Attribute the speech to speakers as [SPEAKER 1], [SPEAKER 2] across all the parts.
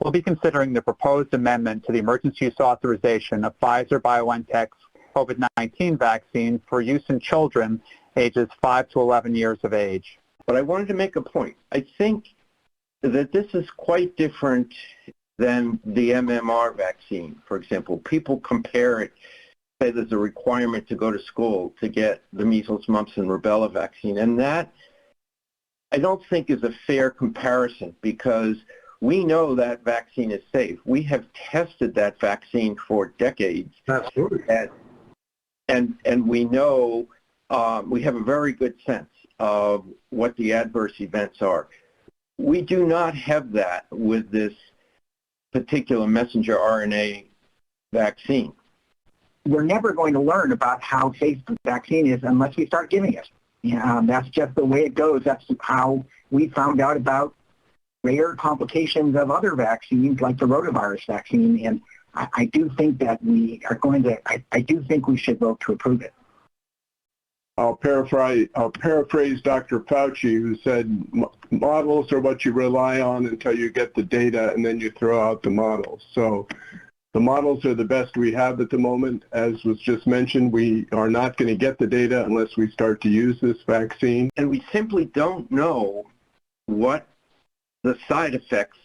[SPEAKER 1] we'll be considering the proposed amendment to the emergency use authorization of Pfizer-BioNTech's COVID-19 vaccine for use in children ages 5 to 11 years of age.
[SPEAKER 2] But I wanted to make a point. I think that this is quite different than the MMR vaccine, for example. People compare it, say there's a requirement to go to school to get the measles, mumps, and rubella vaccine. And that, I don't think, is a fair comparison because we know that vaccine is safe. We have tested that vaccine for decades.
[SPEAKER 3] Absolutely.
[SPEAKER 2] And we know, we have a very good sense of what the adverse events are. We do not have that with this particular messenger RNA vaccine.
[SPEAKER 4] We're never going to learn about how safe the vaccine is unless we start giving it. That's just the way it goes. That's how we found out about rare complications of other vaccines like the rotavirus vaccine. And I do think that we are going to, I do think we should vote to approve it.
[SPEAKER 3] I'll paraphrase Dr. Fauci, who said models are what you rely on until you get the data and then you throw out the models. So the models are the best we have at the moment. As was just mentioned, we are not going to get the data unless we start to use this vaccine.
[SPEAKER 2] And we simply don't know what the side effects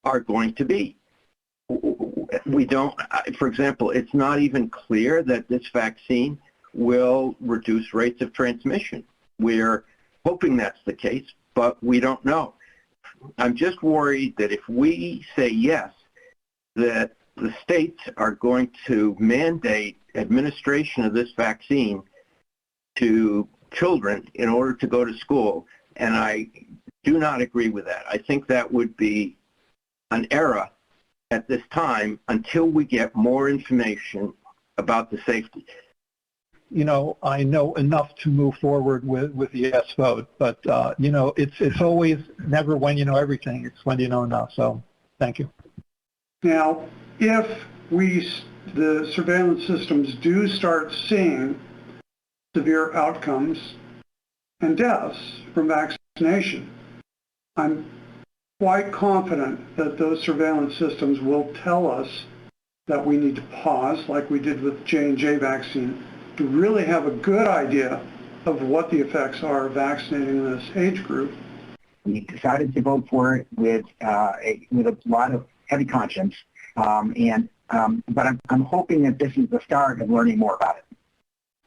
[SPEAKER 2] are going to be. We don't, for example, it's not even clear that this vaccine will reduce rates of transmission. We're hoping that's the case, but we don't know. I'm just worried that if we say yes, that the states are going to mandate administration of this vaccine to children in order to go to school, and I do not agree with that. I think that would be an error at this time until we get more information about the safety.
[SPEAKER 5] You know, I know enough to move forward with the yes vote, but, you know, it's always never when you know everything. It's when you know enough. So thank you.
[SPEAKER 6] Now, if the surveillance systems do start seeing severe outcomes and deaths from vaccination, I'm quite confident that those surveillance systems will tell us that we need to pause, like we did with J&J vaccine, to really have a good idea of what the effects are of vaccinating this age group.
[SPEAKER 4] We decided to vote for it with a lot of heavy conscience, but I'm hoping that this is the start of learning more about it.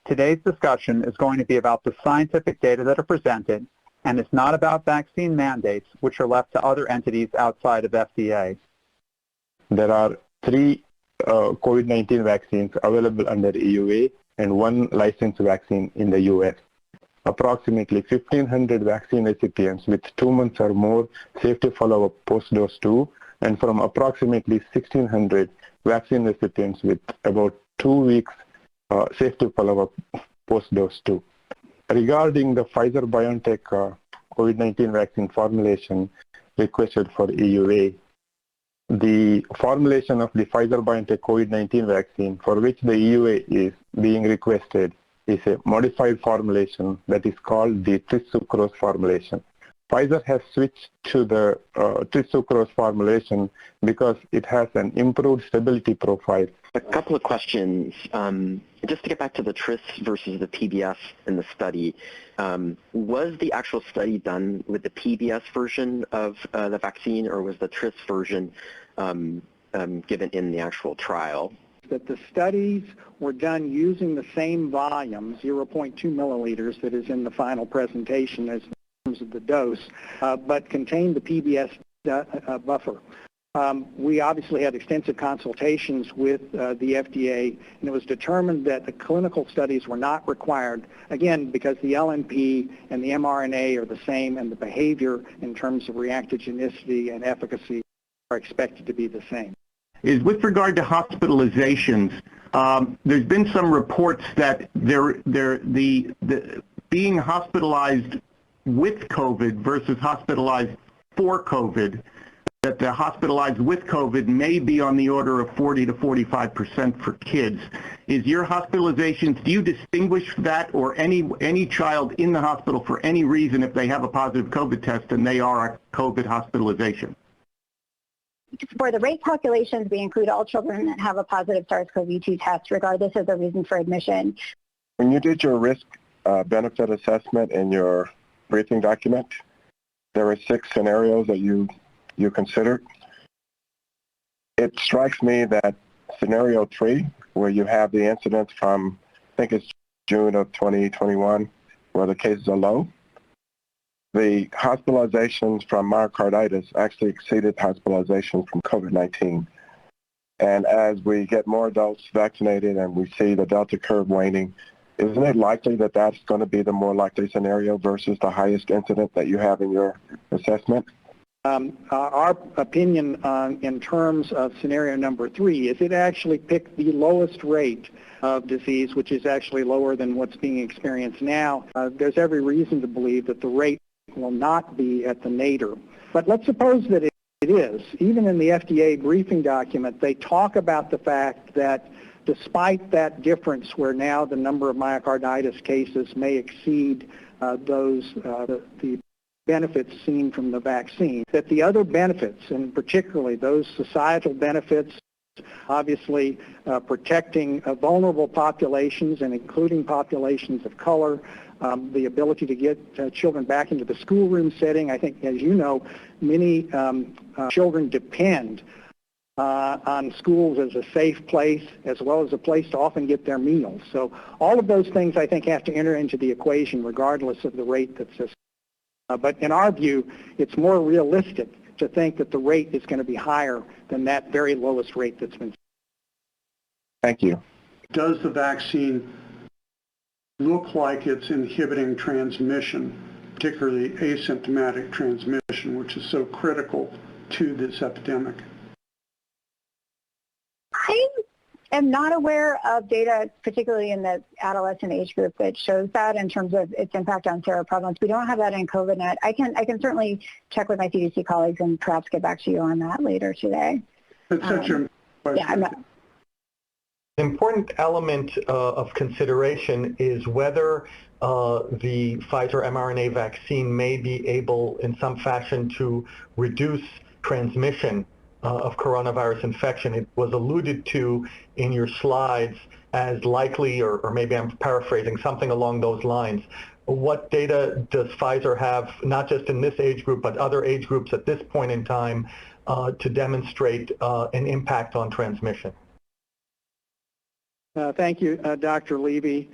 [SPEAKER 1] Today's discussion is going to be about the scientific data that are presented, and it's not about vaccine mandates, which are left to other entities outside of FDA.
[SPEAKER 7] There are 3 COVID-19 vaccines available under EUA and 1 licensed vaccine in the US. Approximately 1,500 vaccine recipients with 2 months or more safety follow-up post-dose 2, and from approximately 1,600 vaccine recipients with about 2 weeks safety follow-up post-dose 2. Regarding the Pfizer-BioNTech COVID-19 vaccine formulation requested for EUA, the formulation of the Pfizer-BioNTech COVID-19 vaccine for which the EUA is being requested is a modified formulation that is called the tris-sucrose formulation. Pfizer has switched to the tris-sucrose formulation because it has an improved stability profile.
[SPEAKER 8] A couple of questions. Just to get back to the tris versus the PBS in the study, was the actual study done with the PBS version of the vaccine, or was the tris version given in the actual trial?
[SPEAKER 9] That the studies were done using the same volume, 0.2 milliliters, that is in the final presentation as in terms of the dose, but contained the PBS buffer. We obviously had extensive consultations with the FDA, and it was determined that the clinical studies were not required, again, because the LNP and the mRNA are the same, and the behavior in terms of reactogenicity and efficacy are expected to be the same.
[SPEAKER 10] Is with regard to hospitalizations, there's been some reports that the being hospitalized with COVID versus hospitalized for COVID, that the hospitalized with COVID may be on the order of 40 to 45% for kids. Is your hospitalizations, do you distinguish that, or any child in the hospital for any reason if they have a positive COVID test and they are a COVID hospitalization?
[SPEAKER 11] For the rate calculations, we include all children that have a positive SARS-CoV-2 test, regardless of the reason for admission.
[SPEAKER 7] When you did your risk benefit assessment in your briefing document, there were 6 scenarios that you considered. It strikes me that scenario 3, where you have the incidence from, I think it's June of 2021, where the cases are low, the hospitalizations from myocarditis actually exceeded hospitalizations from COVID-19. And as we get more adults vaccinated and we see the Delta curve waning, isn't it likely that that's going to be the more likely scenario versus the highest incident that you have in your assessment?
[SPEAKER 9] Our opinion in terms of scenario number 3 is it actually picked the lowest rate of disease, which is actually lower than what's being experienced now. There's every reason to believe that the rate will not be at the nadir. But let's suppose that it is. Even in the FDA briefing document, they talk about the fact that despite that difference where now the number of myocarditis cases may exceed the benefits seen from the vaccine, that the other benefits, and particularly those societal benefits, obviously protecting vulnerable populations and including populations of color, the ability to get children back into the schoolroom setting. I think, as you know, many children depend on schools as a safe place as well as a place to often get their meals. So all of those things I think have to enter into the equation regardless of the rate that's but in our view, it's more realistic to think that the rate is going to be higher than that very lowest rate that's been.
[SPEAKER 7] Thank you.
[SPEAKER 6] Does the vaccine look like it's inhibiting transmission, particularly asymptomatic transmission, which is so critical to this epidemic?
[SPEAKER 11] I am not aware of data, particularly in the adolescent age group, that shows that in terms of its impact on seroprevalence. We don't have that in COVIDnet. I can certainly check with my CDC colleagues and perhaps get back to you on that later today.
[SPEAKER 6] That's such a question.
[SPEAKER 11] Yeah, I'm not.
[SPEAKER 5] The important element of consideration is whether the Pfizer mRNA vaccine may be able in some fashion to reduce transmission of coronavirus infection. It was alluded to in your slides as likely, or maybe I'm paraphrasing, something along those lines. What data does Pfizer have, not just in this age group, but other age groups at this point in time, to demonstrate an impact on transmission?
[SPEAKER 9] Thank you, Dr. Levy.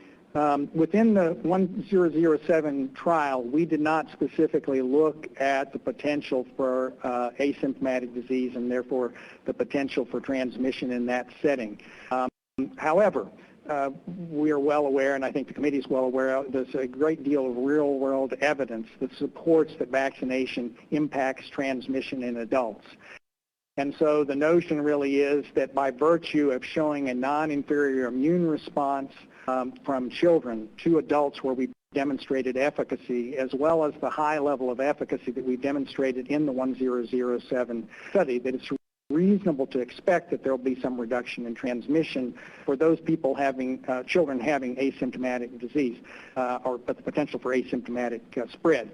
[SPEAKER 9] Within the 1007 trial, we did not specifically look at the potential for asymptomatic disease and therefore the potential for transmission in that setting. However, we are well aware, and I think the committee is well aware, there's a great deal of real-world evidence that supports that vaccination impacts transmission in adults. And so the notion really is that by virtue of showing a non-inferior immune response from children to adults where we demonstrated efficacy, as well as the high level of efficacy that we demonstrated in the 1007 study, that it's reasonable to expect that there will be some reduction in transmission for those people having, children having asymptomatic disease, or the potential for asymptomatic spread.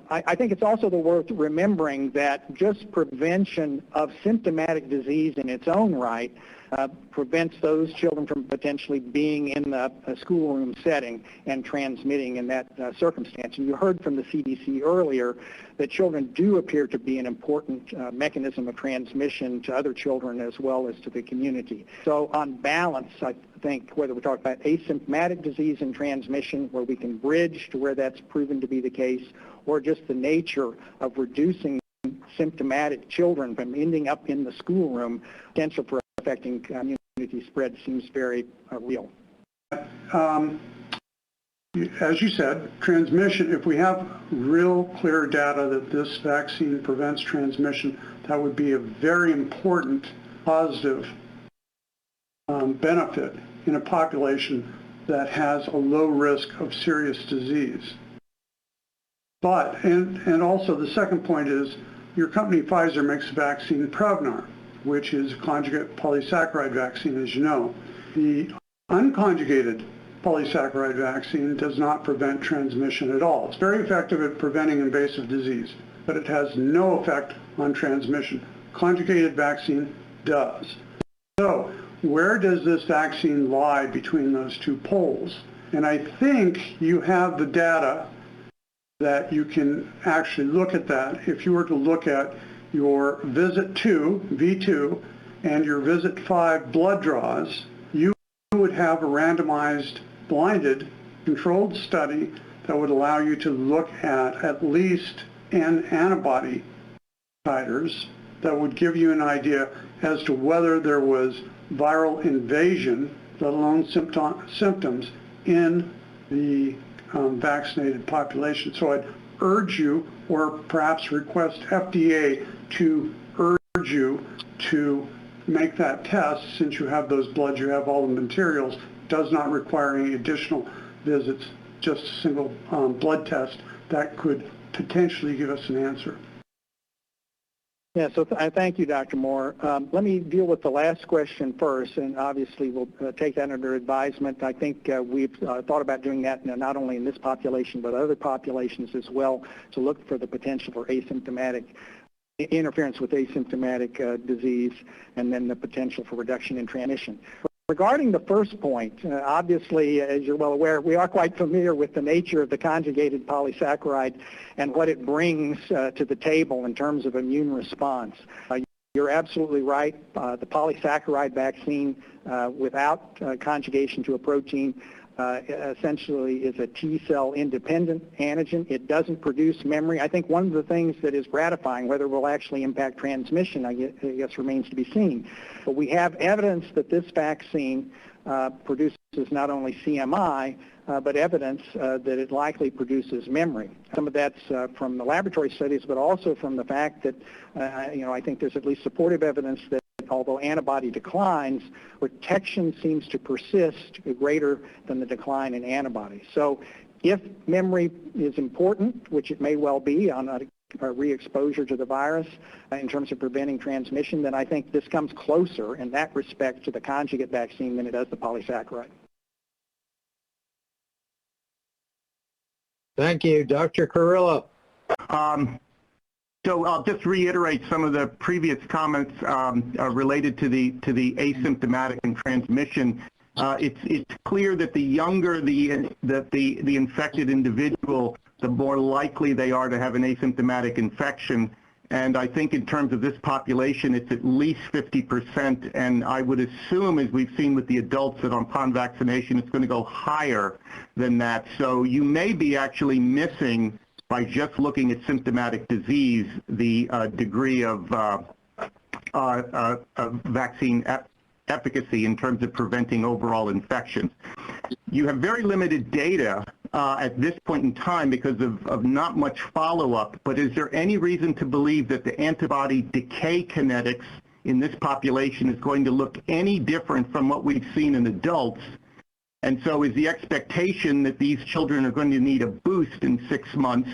[SPEAKER 9] I think it's also worth remembering that just prevention of symptomatic disease in its own right prevents those children from potentially being in a schoolroom setting and transmitting in that circumstance. And you heard from the CDC earlier that children do appear to be an important mechanism of transmission to other children as well as to the community. So on balance, I think whether we're talking about asymptomatic disease and transmission where we can bridge to where that's proven to be the case, or just the nature of reducing symptomatic children from ending up in the schoolroom, potential for affecting community spread seems very real.
[SPEAKER 6] As you said, transmission, if we have real clear data that this vaccine prevents transmission, that would be a very important positive benefit in a population that has a low risk of serious disease. But, and also the second point is, your company Pfizer makes a vaccine, Prevnar, which is a conjugate polysaccharide vaccine, as you know. The unconjugated polysaccharide vaccine does not prevent transmission at all. It's very effective at preventing invasive disease, but it has no effect on transmission. conjugated vaccine does. So where does this vaccine lie between those two poles? And I think you have the data that you can actually look at that. If you were to look at your visit 2, V2, and your visit 5 blood draws, you would have a randomized, blinded, controlled study that would allow you to look at least N antibody titers that would give you an idea as to whether there was viral invasion, let alone symptoms, in the vaccinated population. So I'd urge you, or perhaps request FDA to urge you to make that test. Since you have those bloods, you have all the materials, does not require any additional visits, just a single blood test that could potentially give us an answer.
[SPEAKER 9] Yeah, so I thank you, Dr. Moore. Let me deal with the last question first, and obviously we'll take that under advisement. I think we've thought about doing that not only in this population, but other populations as well, to look for the potential for asymptomatic interference with asymptomatic disease, and then the potential for reduction in transmission. Regarding the first point, obviously, as you're well aware, we are quite familiar with the nature of the conjugated polysaccharide and what it brings to the table in terms of immune response. You're absolutely right. The polysaccharide vaccine without conjugation to a protein essentially is a T-cell independent antigen. It doesn't produce memory. I think one of the things that is gratifying, whether it will actually impact transmission, I guess remains to be seen. But we have evidence that this vaccine produces not only CMI, but evidence that it likely produces memory. Some of that's from the laboratory studies, but also from the fact that, I think there's at least supportive evidence that although antibody declines, protection seems to persist greater than the decline in antibodies. So if memory is important, which it may well be on a re-exposure to the virus in terms of preventing transmission, then I think this comes closer in that respect to the conjugate vaccine than it does the polysaccharide.
[SPEAKER 12] Thank you. Dr. Carrillo.
[SPEAKER 10] So I'll just reiterate some of the previous comments related to the asymptomatic and transmission. It's clear that the younger the infected individual, the more likely they are to have an asymptomatic infection. And I think in terms of this population, it's at least 50%. And I would assume, as we've seen with the adults, that upon vaccination, it's going to go higher than that. So you may be actually missing, by just looking at symptomatic disease, the degree of vaccine efficacy in terms of preventing overall infections. You have very limited data at this point in time because of not much follow-up, but is there any reason to believe that the antibody decay kinetics in this population is going to look any different from what we've seen in adults? And so is the expectation that these children are going to need a boost in 6 months?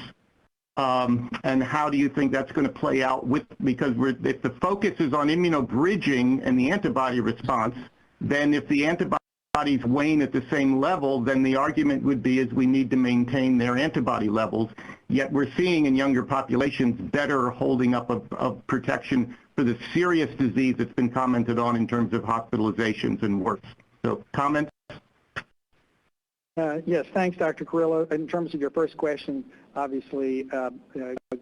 [SPEAKER 10] And how do you think that's going to play out because if the focus is on immunobridging and the antibody response, then if the antibodies wane at the same level, then the argument would be is we need to maintain their antibody levels. Yet we're seeing in younger populations better holding up of protection for the serious disease that's been commented on in terms of hospitalizations and worse. So comments?
[SPEAKER 9] Yes, thanks, Dr. Carrillo. In terms of your first question, obviously a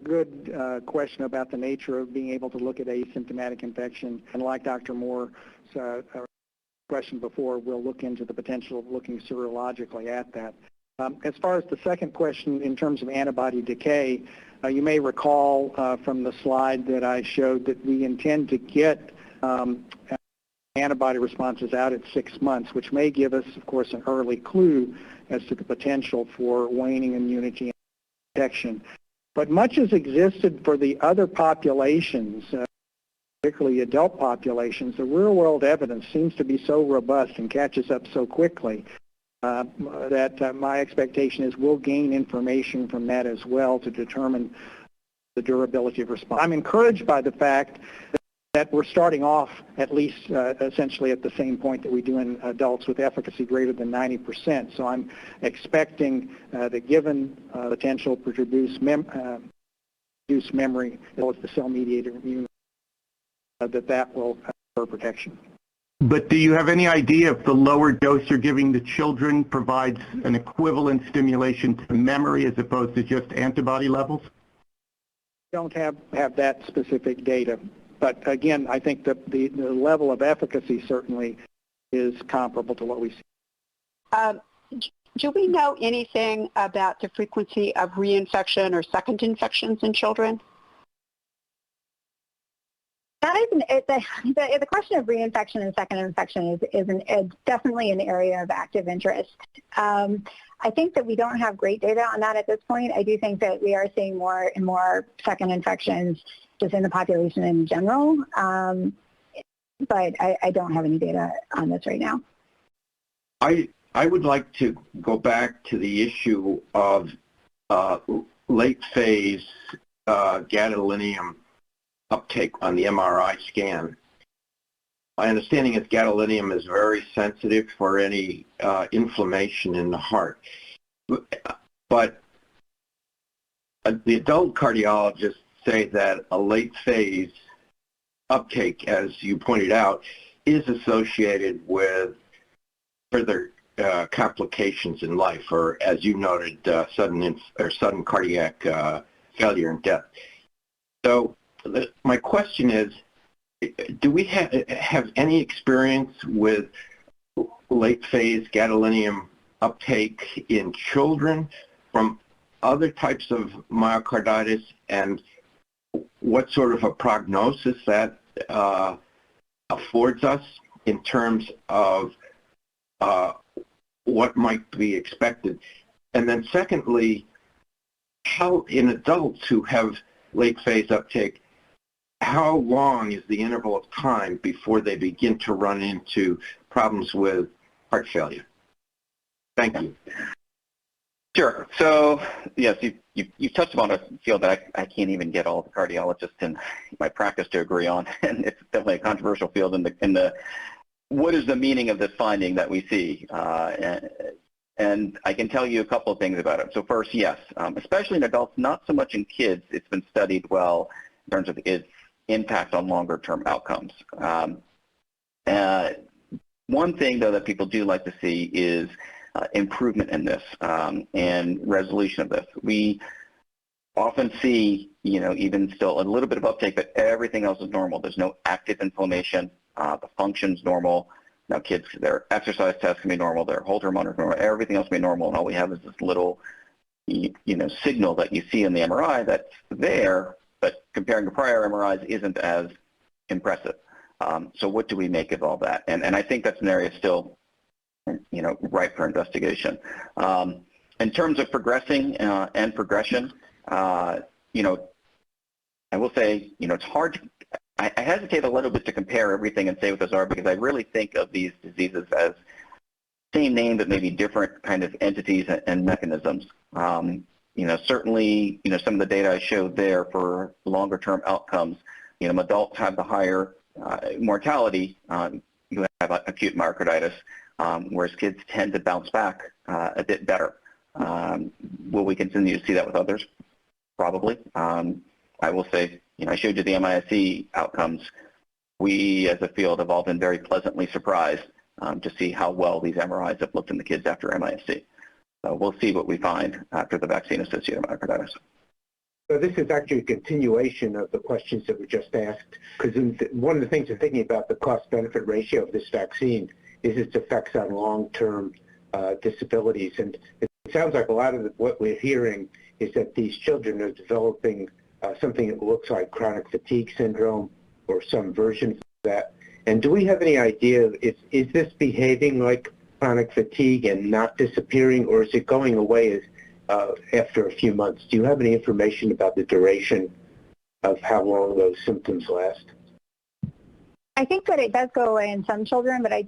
[SPEAKER 9] good question about the nature of being able to look at asymptomatic infection. And like Dr. Moore's question before, we'll look into the potential of looking serologically at that. As far as the second question in terms of antibody decay, you may recall from the slide that I showed that we intend to get antibody responses out at 6 months, which may give us, of course, an early clue as to the potential for waning immunity and protection. But much has existed for the other populations, particularly adult populations. The real-world evidence seems to be so robust and catches up so quickly that my expectation is we'll gain information from that as well to determine the durability of response. I'm encouraged by the fact that we're starting off at least essentially at the same point that we do in adults with efficacy greater than 90%. So I'm expecting that given potential to reduce memory as well as the cell-mediated immune that will confer protection.
[SPEAKER 10] But do you have any idea if the lower dose you're giving the children provides an equivalent stimulation to memory as opposed to just antibody levels?
[SPEAKER 9] Don't have that specific data. But again, I think that the level of efficacy certainly is comparable to what we see.
[SPEAKER 13] Do we know anything about the frequency of reinfection or second infections in children?
[SPEAKER 11] That is the question of reinfection and second infection is definitely an area of active interest. I think that we don't have great data on that at this point. I do think that we are seeing more and more second infections just in the population in general, but I don't have any data on this right now.
[SPEAKER 2] I would like to go back to the issue of late phase gadolinium uptake on the MRI scan. My understanding is gadolinium is very sensitive for any inflammation in the heart. But the adult cardiologists say that a late phase uptake, as you pointed out, is associated with further complications in life, or as you noted, sudden cardiac failure and death. So my question is, do we have any experience with late phase gadolinium uptake in children from other types of myocarditis, and what sort of a prognosis that affords us in terms of what might be expected? And then secondly, how in adults who have late phase uptake, how long is the interval of time before they begin to run into problems with heart failure? Thank you.
[SPEAKER 14] Sure. So, yes, you've touched upon a field that I can't even get all the cardiologists in my practice to agree on, and it's definitely a controversial field in the what is the meaning of this finding that we see? And I can tell you a couple of things about it. So first, yes, especially in adults, not so much in kids, it's been studied well in terms of its impact on longer-term outcomes. One thing, though, that people do like to see is improvement in this and resolution of this. We often see, even still a little bit of uptake, but everything else is normal. There's no active inflammation. The function's normal. Now kids, their exercise tests can be normal, their Holter monitor is normal, everything else can be normal, and all we have is this little, signal that you see in the MRI that's there, but comparing to prior MRIs isn't as impressive. So what do we make of all that? And I think that's an area still, ripe for investigation. In terms of progressing and progression, I will say, it's hard to, I hesitate a little bit to compare everything and say what those are, because I really think of these diseases as same name but maybe different kind of entities and mechanisms. Certainly, some of the data I showed there for longer-term outcomes, adults have the higher mortality who have acute myocarditis, whereas kids tend to bounce back a bit better. Will we continue to see that with others? Probably. I will say, I showed you the MISC outcomes. We, as a field, have all been very pleasantly surprised to see how well these MRIs have looked in the kids after MISC. So we'll see what we find after the vaccine-associated myocarditis.
[SPEAKER 15] So this is actually a continuation of the questions that were just asked, because one of the things in thinking about the cost-benefit ratio of this vaccine is its effects on long-term disabilities. And it sounds like a lot of what we're hearing is that these children are developing something that looks like chronic fatigue syndrome or some version of that. And do we have any idea, is this behaving like chronic fatigue and not disappearing, or is it going away after a few months? Do you have any information about the duration of how long those symptoms last?
[SPEAKER 11] I think that it does go away in some children, but I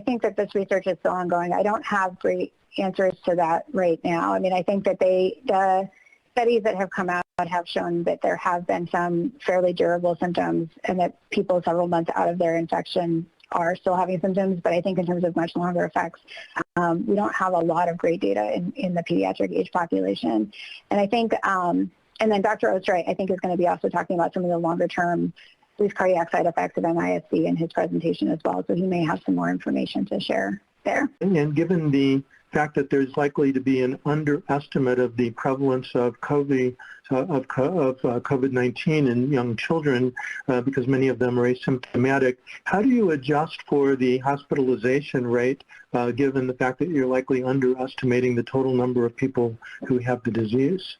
[SPEAKER 11] think that this research is still ongoing. I don't have great answers to that right now. I mean, I think that the studies that have come out have shown that there have been some fairly durable symptoms and that people several months out of their infection are still having symptoms, but I think in terms of much longer effects, we don't have a lot of great data in the pediatric age population. And I think, and then Dr. Oster, I think, is going to be also talking about some of the longer term least cardiac side effects of MISC in his presentation as well, so he may have some more information to share there.
[SPEAKER 5] And given the fact that there's likely to be an underestimate of the prevalence of COVID-19 in young children because many of them are asymptomatic, how do you adjust for the hospitalization rate given the fact that you're likely underestimating the total number of people who have the disease?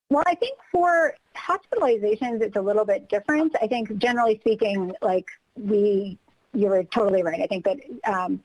[SPEAKER 11] Well, I think for hospitalizations, it's a little bit different. I think generally speaking, you were totally right. I think that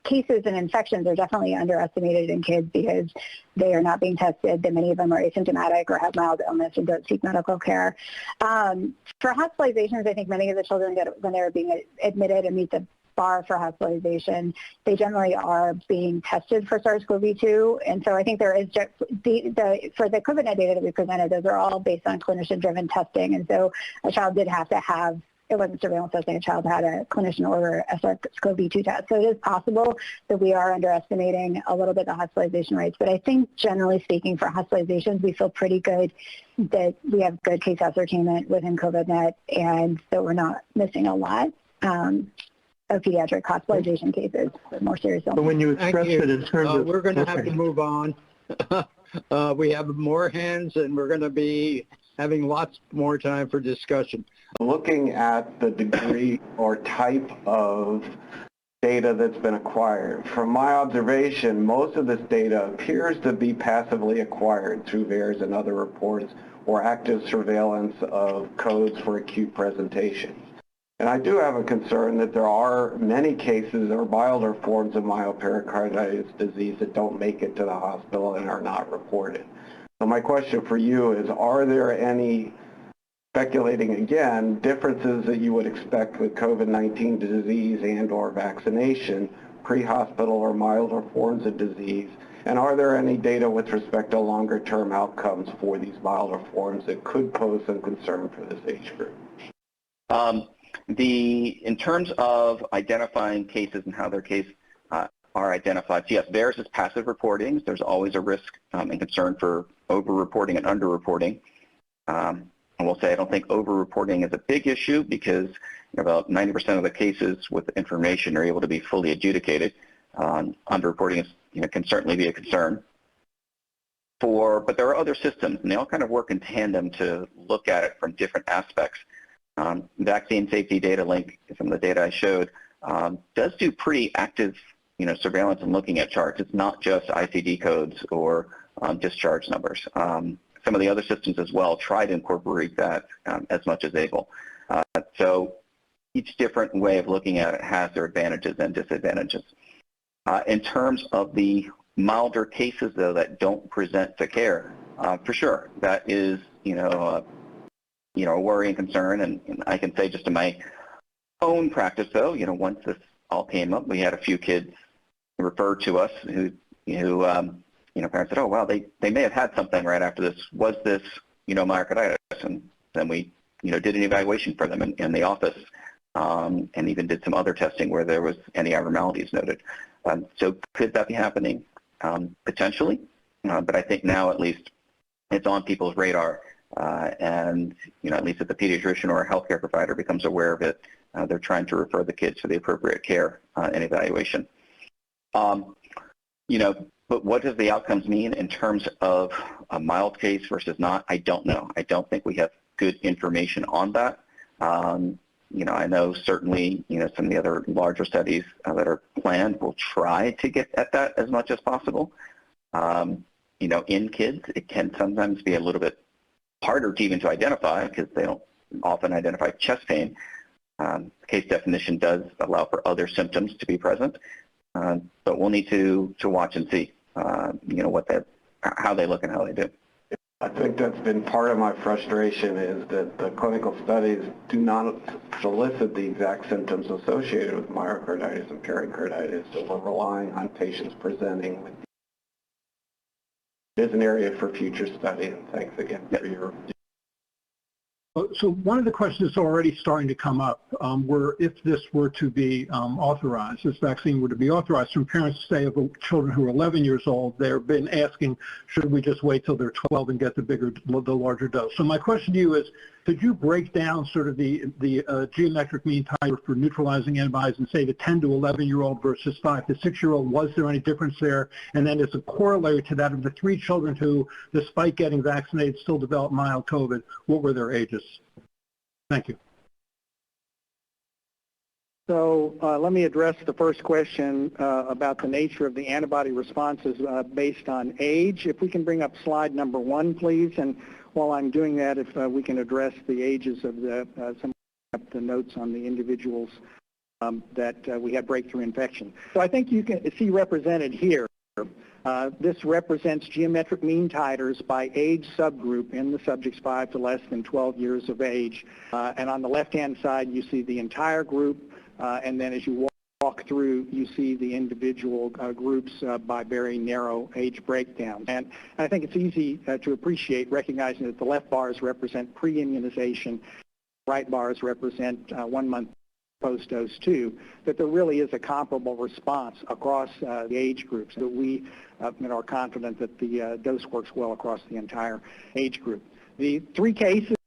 [SPEAKER 11] cases and infections are definitely underestimated in kids because they are not being tested, that many of them are asymptomatic or have mild illness and don't seek medical care. For hospitalizations, I think many of the children, when they're being admitted and meet the bar for hospitalization, they generally are being tested for SARS-CoV-2. And so I think there is, for the COVID-19 data that we presented, those are all based on clinician-driven testing. And so a child did have to have, it wasn't surveillance testing, a child had a clinician order a SARS-CoV-2 test. So it is possible that we are underestimating a little bit the hospitalization rates. But I think generally speaking for hospitalizations, we feel pretty good that we have good case ascertainment within COVID-19 and that we're not missing a lot of pediatric hospitalization cases with more serious illness.
[SPEAKER 5] But when you express it in terms of...
[SPEAKER 12] We're going to have to move on. We have more hands and we're going to be having lots more time for discussion.
[SPEAKER 2] Looking at the degree or type of data that's been acquired, from my observation, most of this data appears to be passively acquired through VAERS and other reports or active surveillance of codes for acute presentations. And I do have a concern that there are many cases or milder forms of myopericarditis disease that don't make it to the hospital and are not reported. So my question for you is, are there any, speculating again, differences that you would expect with COVID-19 disease and or vaccination, pre-hospital or milder forms of disease? And are there any data with respect to longer term outcomes for these milder forms that could pose some concern for this age group?
[SPEAKER 14] In terms of identifying cases and how their cases are identified, so yes, VAERS is passive reporting. There's always a risk and concern for over-reporting and under-reporting. I will say I don't think over-reporting is a big issue because about 90% of the cases with information are able to be fully adjudicated. Under-reporting is, can certainly be a concern. But there are other systems, and they all kind of work in tandem to look at it from different aspects. Vaccine Safety Data Link, some of the data I showed, does do pretty active surveillance and looking at charts. It's not just ICD codes or discharge numbers. Some of the other systems as well try to incorporate that as much as able. So each different way of looking at it has their advantages and disadvantages. In terms of the milder cases, though, that don't present to care, for sure, that is, a worrying concern. And I can say just in my own practice, though, once this all came up, we had a few kids referred to us who parents said, oh, wow, they may have had something right after this. Was this, myocarditis? And then we, did an evaluation for them in the office and even did some other testing where there was any abnormalities noted. So could that be happening? Potentially. But I think now at least it's on people's radar. And, at least if the pediatrician or a healthcare provider becomes aware of it, they're trying to refer the kids for the appropriate care and evaluation. But what does the outcomes mean in terms of a mild case versus not? I don't know. I don't think we have good information on that. I know certainly, some of the other larger studies that are planned will try to get at that as much as possible. In kids, it can sometimes be a little bit harder to even to identify because they don't often identify chest pain. Case definition does allow for other symptoms to be present, but we'll need to watch and see, how they look and how they do.
[SPEAKER 2] I think that's been part of my frustration is that the clinical studies do not solicit the exact symptoms associated with myocarditis and pericarditis, so we're relying on patients presenting with. It is an area for future study, and thanks again for your.
[SPEAKER 6] So one of the questions that's already starting to come up were if this were to be authorized, this vaccine were to be authorized, from parents say of children who are 11 years old, they've been asking, should we just wait till they're 12 and get the larger dose? So my question to you is,
[SPEAKER 16] could you break down sort of the geometric mean titer for neutralizing antibodies and say the 10 to 11-year-old versus 5 to 6-year-old? Was there any difference there? And then as a corollary to that, of the 3 children who, despite getting vaccinated, still developed mild COVID, what were their ages? Thank you.
[SPEAKER 9] So let me address the first question about the nature of the antibody responses based on age. If we can bring up slide number 1, please. And while I'm doing that, if we can address the ages of some of the notes on the individuals that we had breakthrough infection. So I think you can see represented here. This represents geometric mean titers by age subgroup in the subjects 5 to less than 12 years of age. And on the left-hand side, you see the entire group. And then as you walk through, you see the individual groups by very narrow age breakdown. And I think it's easy to appreciate, recognizing that the left bars represent pre-immunization, right bars represent 1 month post-dose 2, that there really is a comparable response across the age groups. So we are confident that the dose works well across the entire age group. The 3 cases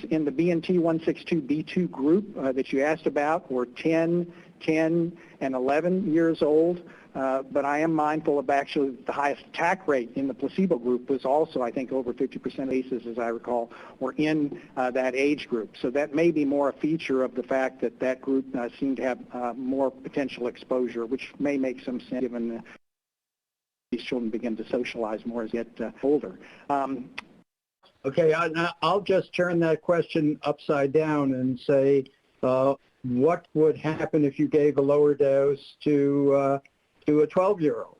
[SPEAKER 9] in the BNT162b2 group that you asked about were 10, 10, and 11 years old, but I am mindful of actually the highest attack rate in the placebo group was also, I think, over 50% of cases, as I recall, were in that age group. So that may be more a feature of the fact that that group seemed to have more potential exposure, which may make some sense given these children begin to socialize more as they get older.
[SPEAKER 12] Okay, I'll just turn that question upside down and say, what would happen if you gave a lower dose to a 12-year-old?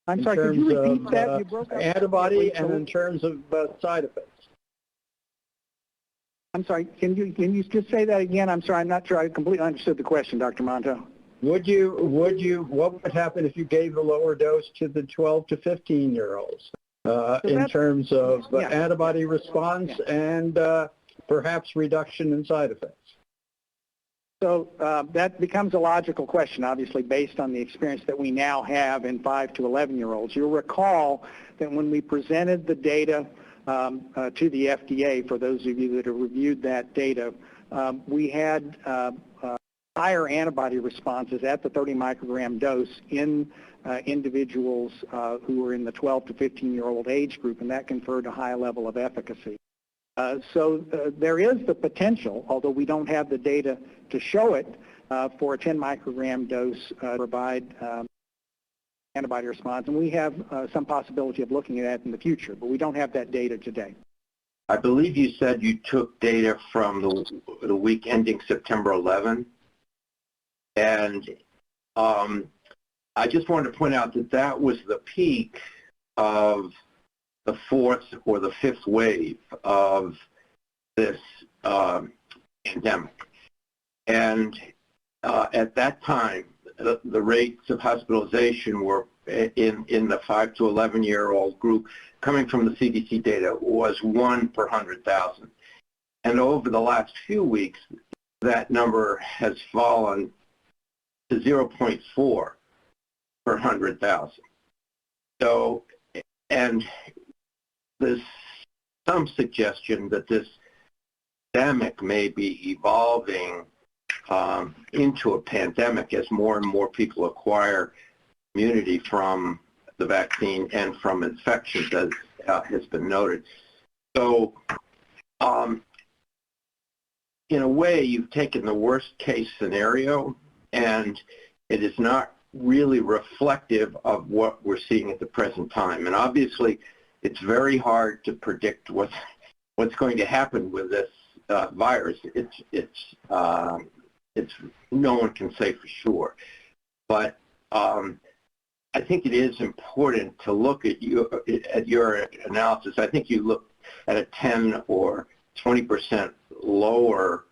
[SPEAKER 9] I'm sorry, could you repeat that? You broke up.
[SPEAKER 12] Antibody and in terms of side effects.
[SPEAKER 9] I'm sorry, can you just say that again? I'm sorry, I'm not sure I completely understood the question, Dr. Monto.
[SPEAKER 12] What would happen if you gave a lower dose to the 12 to 15-year-olds? In terms of antibody response and perhaps reduction in side effects?
[SPEAKER 9] So that becomes a logical question, obviously, based on the experience that we now have in 5 to 11-year-olds. You'll recall that when we presented the data to the FDA, for those of you that have reviewed that data, we had higher antibody responses at the 30 microgram dose in individuals who were in the 12 to 15-year-old age group, and that conferred a high level of efficacy. So there is the potential, although we don't have the data to show it, for a 10 microgram dose to provide antibody response, and we have some possibility of looking at that in the future, but we don't have that data today.
[SPEAKER 2] I believe you said you took data from the week ending September 11, and I just wanted to point out that that was the peak of the 4th or the 5th wave of this pandemic. And at that time, the rates of hospitalization were in the 5 to 11-year-old group, coming from the CDC data, was 1 per 100,000. And over the last few weeks, that number has fallen to 0.4 per 100,000. So, and there's some suggestion that this pandemic may be evolving into a pandemic as more and more people acquire immunity from the vaccine and from infections, as has been noted. So, in a way, you've taken the worst case scenario, and it is not really reflective of what we're seeing at the present time. And obviously, it's very hard to predict what's going to happen with this virus. It's no one can say for sure. But I think it is important to look at your analysis. I think you looked at a 10 or 20% lower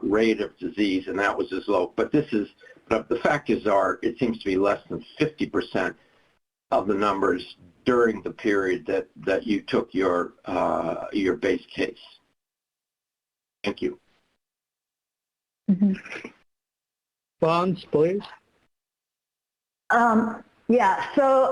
[SPEAKER 2] rate of disease, and that was as low. But the factors are, it seems to be less than 50% of the numbers during the period that you took your base case. Thank you.
[SPEAKER 12] Bonds, please.
[SPEAKER 17] Yeah, so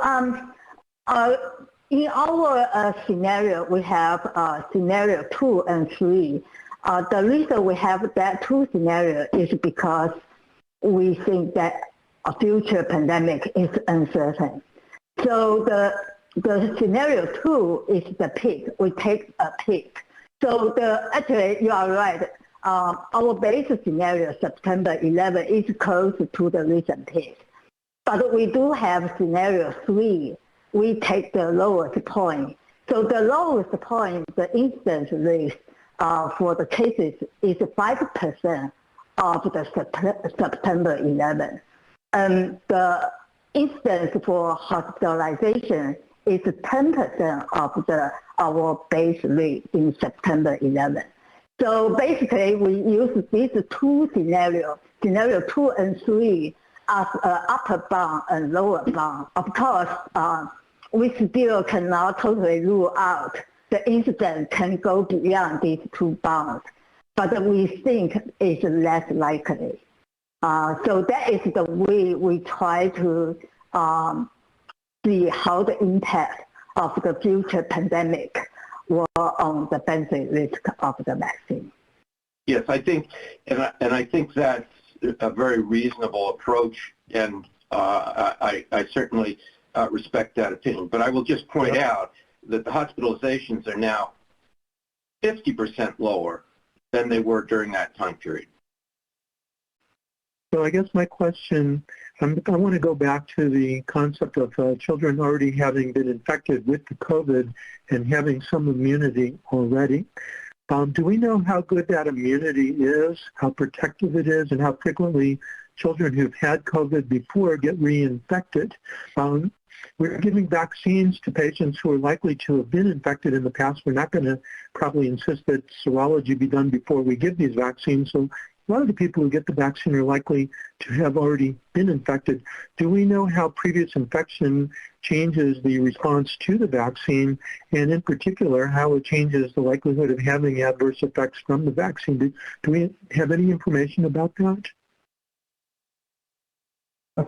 [SPEAKER 17] In our scenario, we have scenario 2 and 3. The reason we have that 2 scenario is because we think that a future pandemic is uncertain. So the scenario 2 is the peak. We take a peak. So actually, you are right. Our base scenario, September 11, is close to the recent peak. But we do have scenario 3. We take the lowest point. So the lowest point, the incidence rate for the cases is 5% of the September 11. And the incidence for hospitalization is 10% of our base rate in September 11. So basically, we use these 2 scenarios, scenario 2 and 3, as an upper bound and lower bound. Of course, we still cannot totally rule out the incidence can go beyond these 2 bounds, but we think it's less likely. So that is the way we try to see how the impact of the future pandemic will on the benefit risk of the vaccine.
[SPEAKER 2] Yes, I think, and I think that's a very reasonable approach, and I certainly respect that opinion. But I will just point out that the hospitalizations are now 50% lower than they were during that time period.
[SPEAKER 18] So I guess my question, I want to go back to the concept of children already having been infected with the COVID and having some immunity already. Do we know how good that immunity is, how protective it is, and how frequently children who've had COVID before get reinfected? We're giving vaccines to patients who are likely to have been infected in the past. We're not going to probably insist that serology be done before we give these vaccines. So a lot of the people who get the vaccine are likely to have already been infected. Do we know how previous infection changes the response to the vaccine, and in particular, how it changes the likelihood of having adverse effects from the vaccine? Do we have any information about that?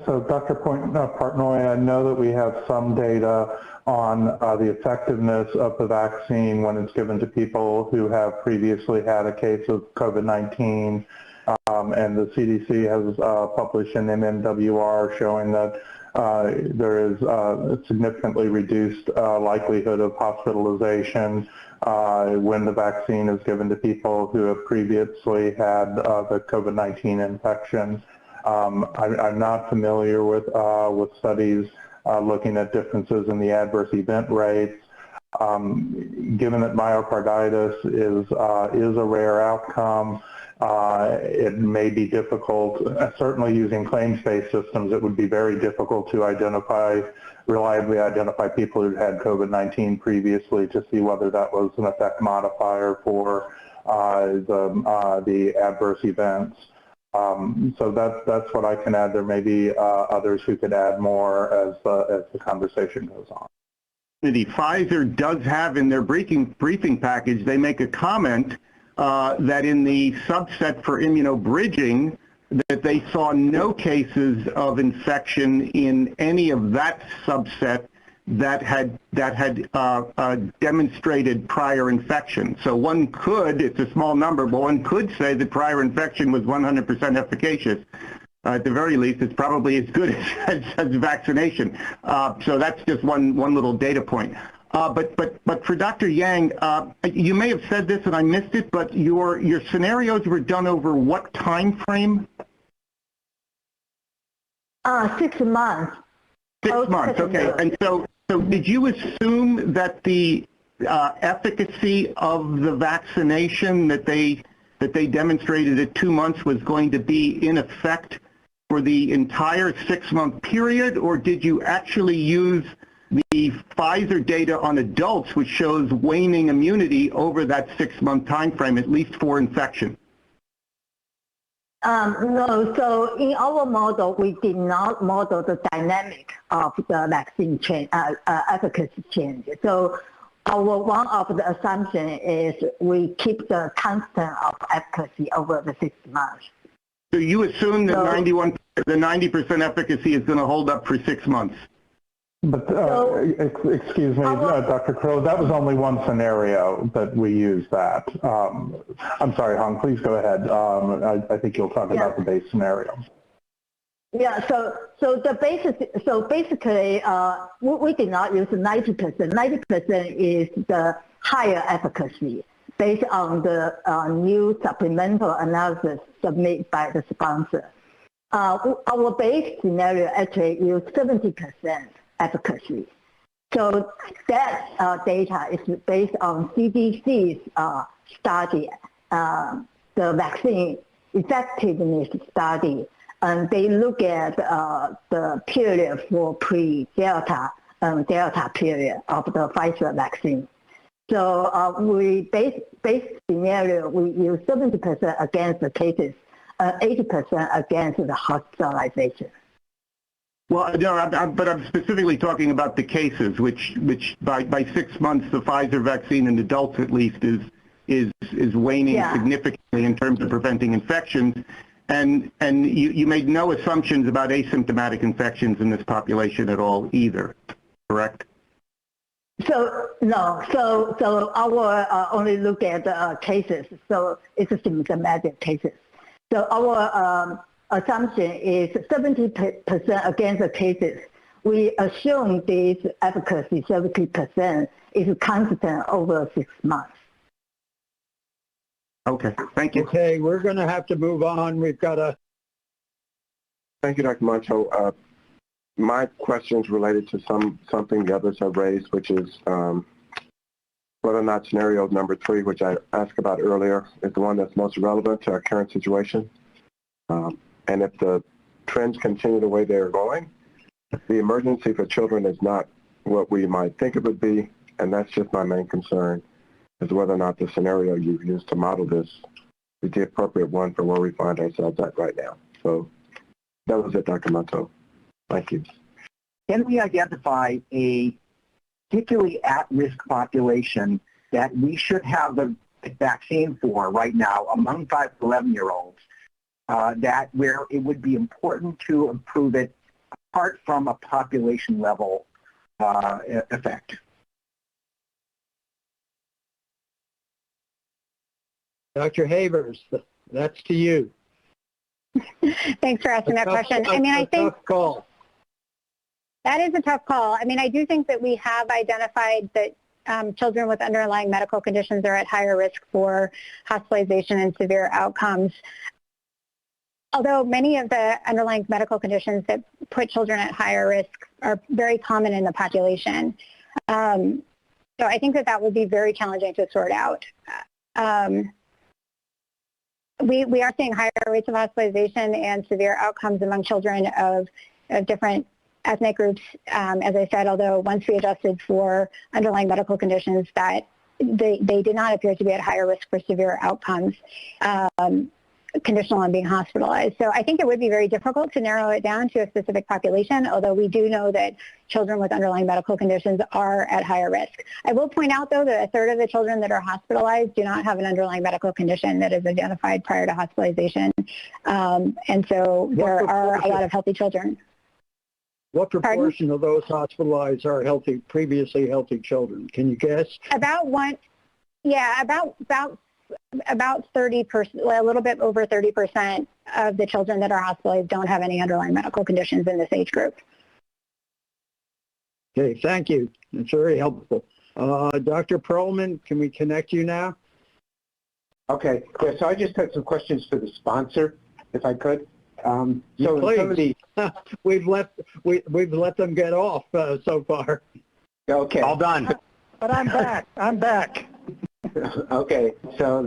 [SPEAKER 7] So Dr. Portnoy, I know that we have some data on the effectiveness of the vaccine when it's given to people who have previously had a case of COVID-19, and the CDC has published an MMWR showing that there is a significantly reduced likelihood of hospitalization when the vaccine is given to people who have previously had the COVID-19 infection. I'm not familiar with studies looking at differences in the adverse event rates. Given that myocarditis is a rare outcome, it may be difficult. Certainly, using claims-based systems, it would be very difficult to reliably identify people who had COVID-19 previously to see whether that was an effect modifier for the adverse events. So that's what I can add. There may be others who could add more as the conversation goes on.
[SPEAKER 10] The Pfizer does have in their briefing package, they make a comment that in the subset for immunobridging, that they saw no cases of infection in any of that subset that had demonstrated prior infection. So one could, it's a small number, but one could say that prior infection was 100% efficacious. At the very least, it's probably as good as vaccination. So that's just one little data point. But for Dr. Yang, you may have said this and I missed it, but your scenarios were done over what time frame?
[SPEAKER 17] 6 months.
[SPEAKER 10] 6 months, okay. And so did you assume that the efficacy of the vaccination that they demonstrated at 2 months was going to be in effect for the entire 6-month period, or did you actually use the Pfizer data on adults, which shows waning immunity over that 6-month time frame, at least for infection?
[SPEAKER 17] No, so in our model, we did not model the dynamic of the vaccine change, efficacy change. So one of the assumptions is we keep the constant of efficacy over the 6 months.
[SPEAKER 10] So you assume that the 90% efficacy is going to hold up for 6 months?
[SPEAKER 19] But excuse me, Dr. Crow, that was only one scenario that we used that. I'm sorry, Hong, please go ahead. I think you'll talk about the base scenario.
[SPEAKER 17] Yeah, so basically, we did not use 90%. 90% is the higher efficacy based on the new supplemental analysis submitted by the sponsor. Our base scenario actually used 70% efficacy. So that data is based on CDC's study, the vaccine effectiveness study. And they look at the period for pre-Delta and Delta period of the Pfizer vaccine. So we base scenario, we use 70% against the cases, 80% against the hospitalization.
[SPEAKER 10] Well, no, but I'm specifically talking about the cases, which by 6 months, the Pfizer vaccine in adults at least is waning significantly in terms of preventing infections. And you made no assumptions about asymptomatic infections in this population at all either, correct?
[SPEAKER 17] So no, so our only look at cases, so it's a symptomatic cases. So our assumption is 70% against the cases. We assume this efficacy, 70%, is constant over 6 months.
[SPEAKER 10] Okay, thank you.
[SPEAKER 12] Okay, we're going to have to move on. We've got a...
[SPEAKER 7] Thank you, Dr. Moncho. My question is related to something the others have raised, which is whether or not scenario number 3, which I asked about earlier, is the one that's most relevant to our current situation. And if the trends continue the way they're going, the emergency for children is not what we might think it would be, and that's just my main concern, is whether or not the scenario you've used to model this is the appropriate one for where we find ourselves at right now. So that was it, Dr. Monto. Thank you.
[SPEAKER 4] Can we identify a particularly at-risk population that we should have the vaccine for right now among 5 to 11-year-olds, that where it would be important to improve it apart from a population level effect?
[SPEAKER 12] Dr. Havers, that's to you.
[SPEAKER 11] Thanks for asking that question. I mean, I think
[SPEAKER 12] tough call.
[SPEAKER 11] That is a tough call. I mean, I do think that we have identified that children with underlying medical conditions are at higher risk for hospitalization and severe outcomes. Although many of the underlying medical conditions that put children at higher risk are very common in the population. So I think that would be very challenging to sort out. We are seeing higher rates of hospitalization and severe outcomes among children of different ethnic groups, as I said, although once we adjusted for underlying medical conditions, that they did not appear to be at higher risk for severe outcomes, conditional on being hospitalized. So I think it would be very difficult to narrow it down to a specific population, although we do know that children with underlying medical conditions are at higher risk. I will point out, though, that a third of the children that are hospitalized do not have an underlying medical condition that is identified prior to hospitalization. And so there are a lot of healthy children.
[SPEAKER 12] What proportion of those hospitalized are healthy, previously healthy children? Can you guess?
[SPEAKER 11] About 30%, a little bit over 30% of the children that are hospitalized don't have any underlying medical conditions in this age group.
[SPEAKER 12] Okay, thank you. That's very helpful. Dr. Perlman, can we connect you now?
[SPEAKER 15] Okay, yeah, so I just had some questions for the sponsor, if I could.
[SPEAKER 12] So some of the, we've let them get off so far.
[SPEAKER 15] Okay.
[SPEAKER 12] All done. But I'm back. I'm back.
[SPEAKER 15] Okay, so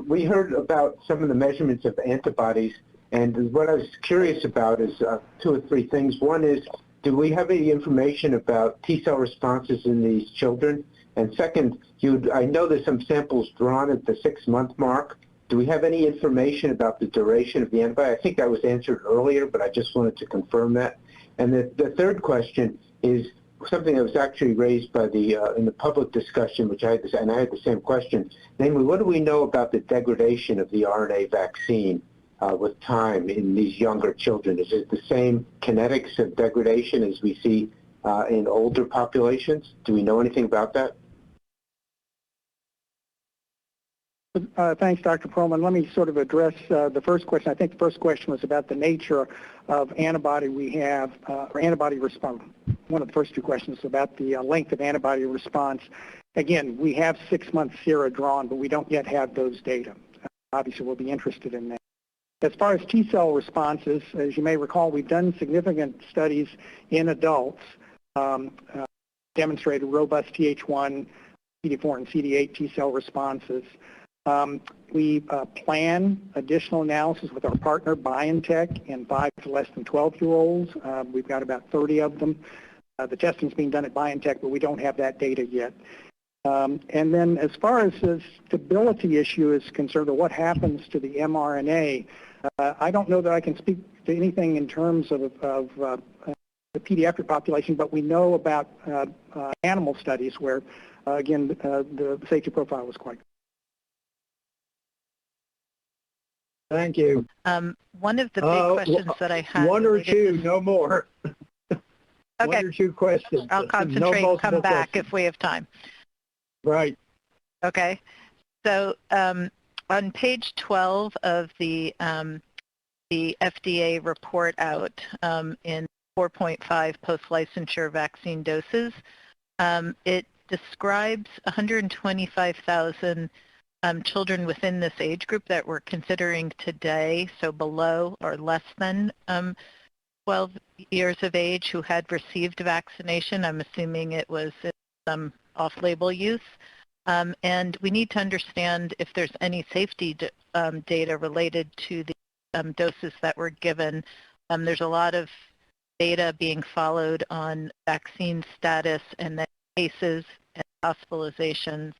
[SPEAKER 15] we heard about some of the measurements of antibodies, and what I was curious about is 2 or 3 things. One is, do we have any information about T-cell responses in these children? And second, I know there's some samples drawn at the 6-month mark. Do we have any information about the duration of the antibody? I think that was answered earlier, but I just wanted to confirm that. And the third question is something that was actually raised by in the public discussion, which I had the same question. Namely, what do we know about the degradation of the RNA vaccine with time in these younger children? Is it the same kinetics of degradation as we see in older populations? Do we know anything about that?
[SPEAKER 9] Thanks, Dr. Perlman. Let me sort of address the first question. I think the first question was about the nature of antibody we have, or antibody response. One of the first two questions was about the length of antibody response. Again, we have 6-month sera drawn, but we don't yet have those data. Obviously, we'll be interested in that. As far as T-cell responses, as you may recall, we've done significant studies in adults, demonstrated robust Th1, CD4, and CD8 T-cell responses. We plan additional analysis with our partner BioNTech in 5 to less than 12-year-olds. We've got about 30 of them. The testing's being done at BioNTech, but we don't have that data yet. And then as far as the stability issue is concerned, or what happens to the mRNA, I don't know that I can speak to anything in terms of the pediatric population, but we know about animal studies where, again, the safety profile was quite good.
[SPEAKER 12] Thank you.
[SPEAKER 13] One of the big questions that I had.
[SPEAKER 12] One or two, no more.
[SPEAKER 13] Okay.
[SPEAKER 12] One or two questions.
[SPEAKER 13] I'll concentrate and come back if we have time.
[SPEAKER 12] Right.
[SPEAKER 13] Okay. So on page 12 of the FDA report out in 4.5 post-licensure vaccine doses, it describes 125,000 children within this age group that we're considering today, so below or less than 12 years of age who had received vaccination. I'm assuming it was some off-label use. And we need to understand if there's any safety data related to the doses that were given. There's a lot of data being followed on vaccine status and then cases and hospitalizations.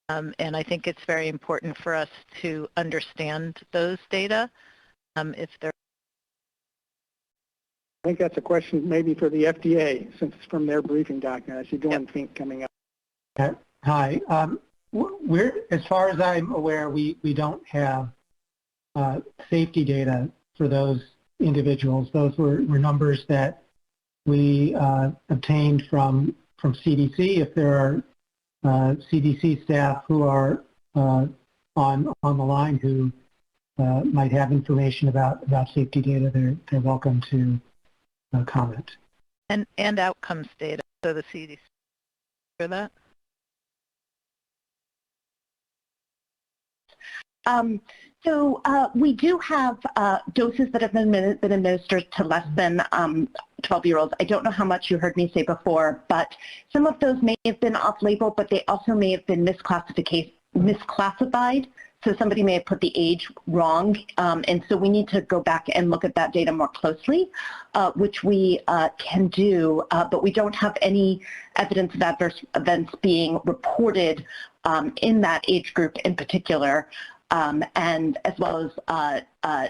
[SPEAKER 13] And I think it's very important for us to understand those data. If they're
[SPEAKER 9] I think that's a question maybe for the FDA, since it's from their briefing document. I see Dawn Fink coming up.
[SPEAKER 16] Hi. As far as I'm aware, we don't have safety data for those individuals. Those were numbers that we obtained from CDC. If there are CDC staff who are on the line who might have information about safety data, they're welcome to comment.
[SPEAKER 13] And outcomes data, so the CDC for that?
[SPEAKER 20] So we do have doses that have been administered to less than 12-year-olds. I don't know how much you heard me say before, but some of those may have been off-label, but they also may have been misclassified. So somebody may have put the age wrong, and so we need to go back and look at that data more closely, which we can do, but we don't have any evidence of adverse events being reported in that age group in particular, and as well as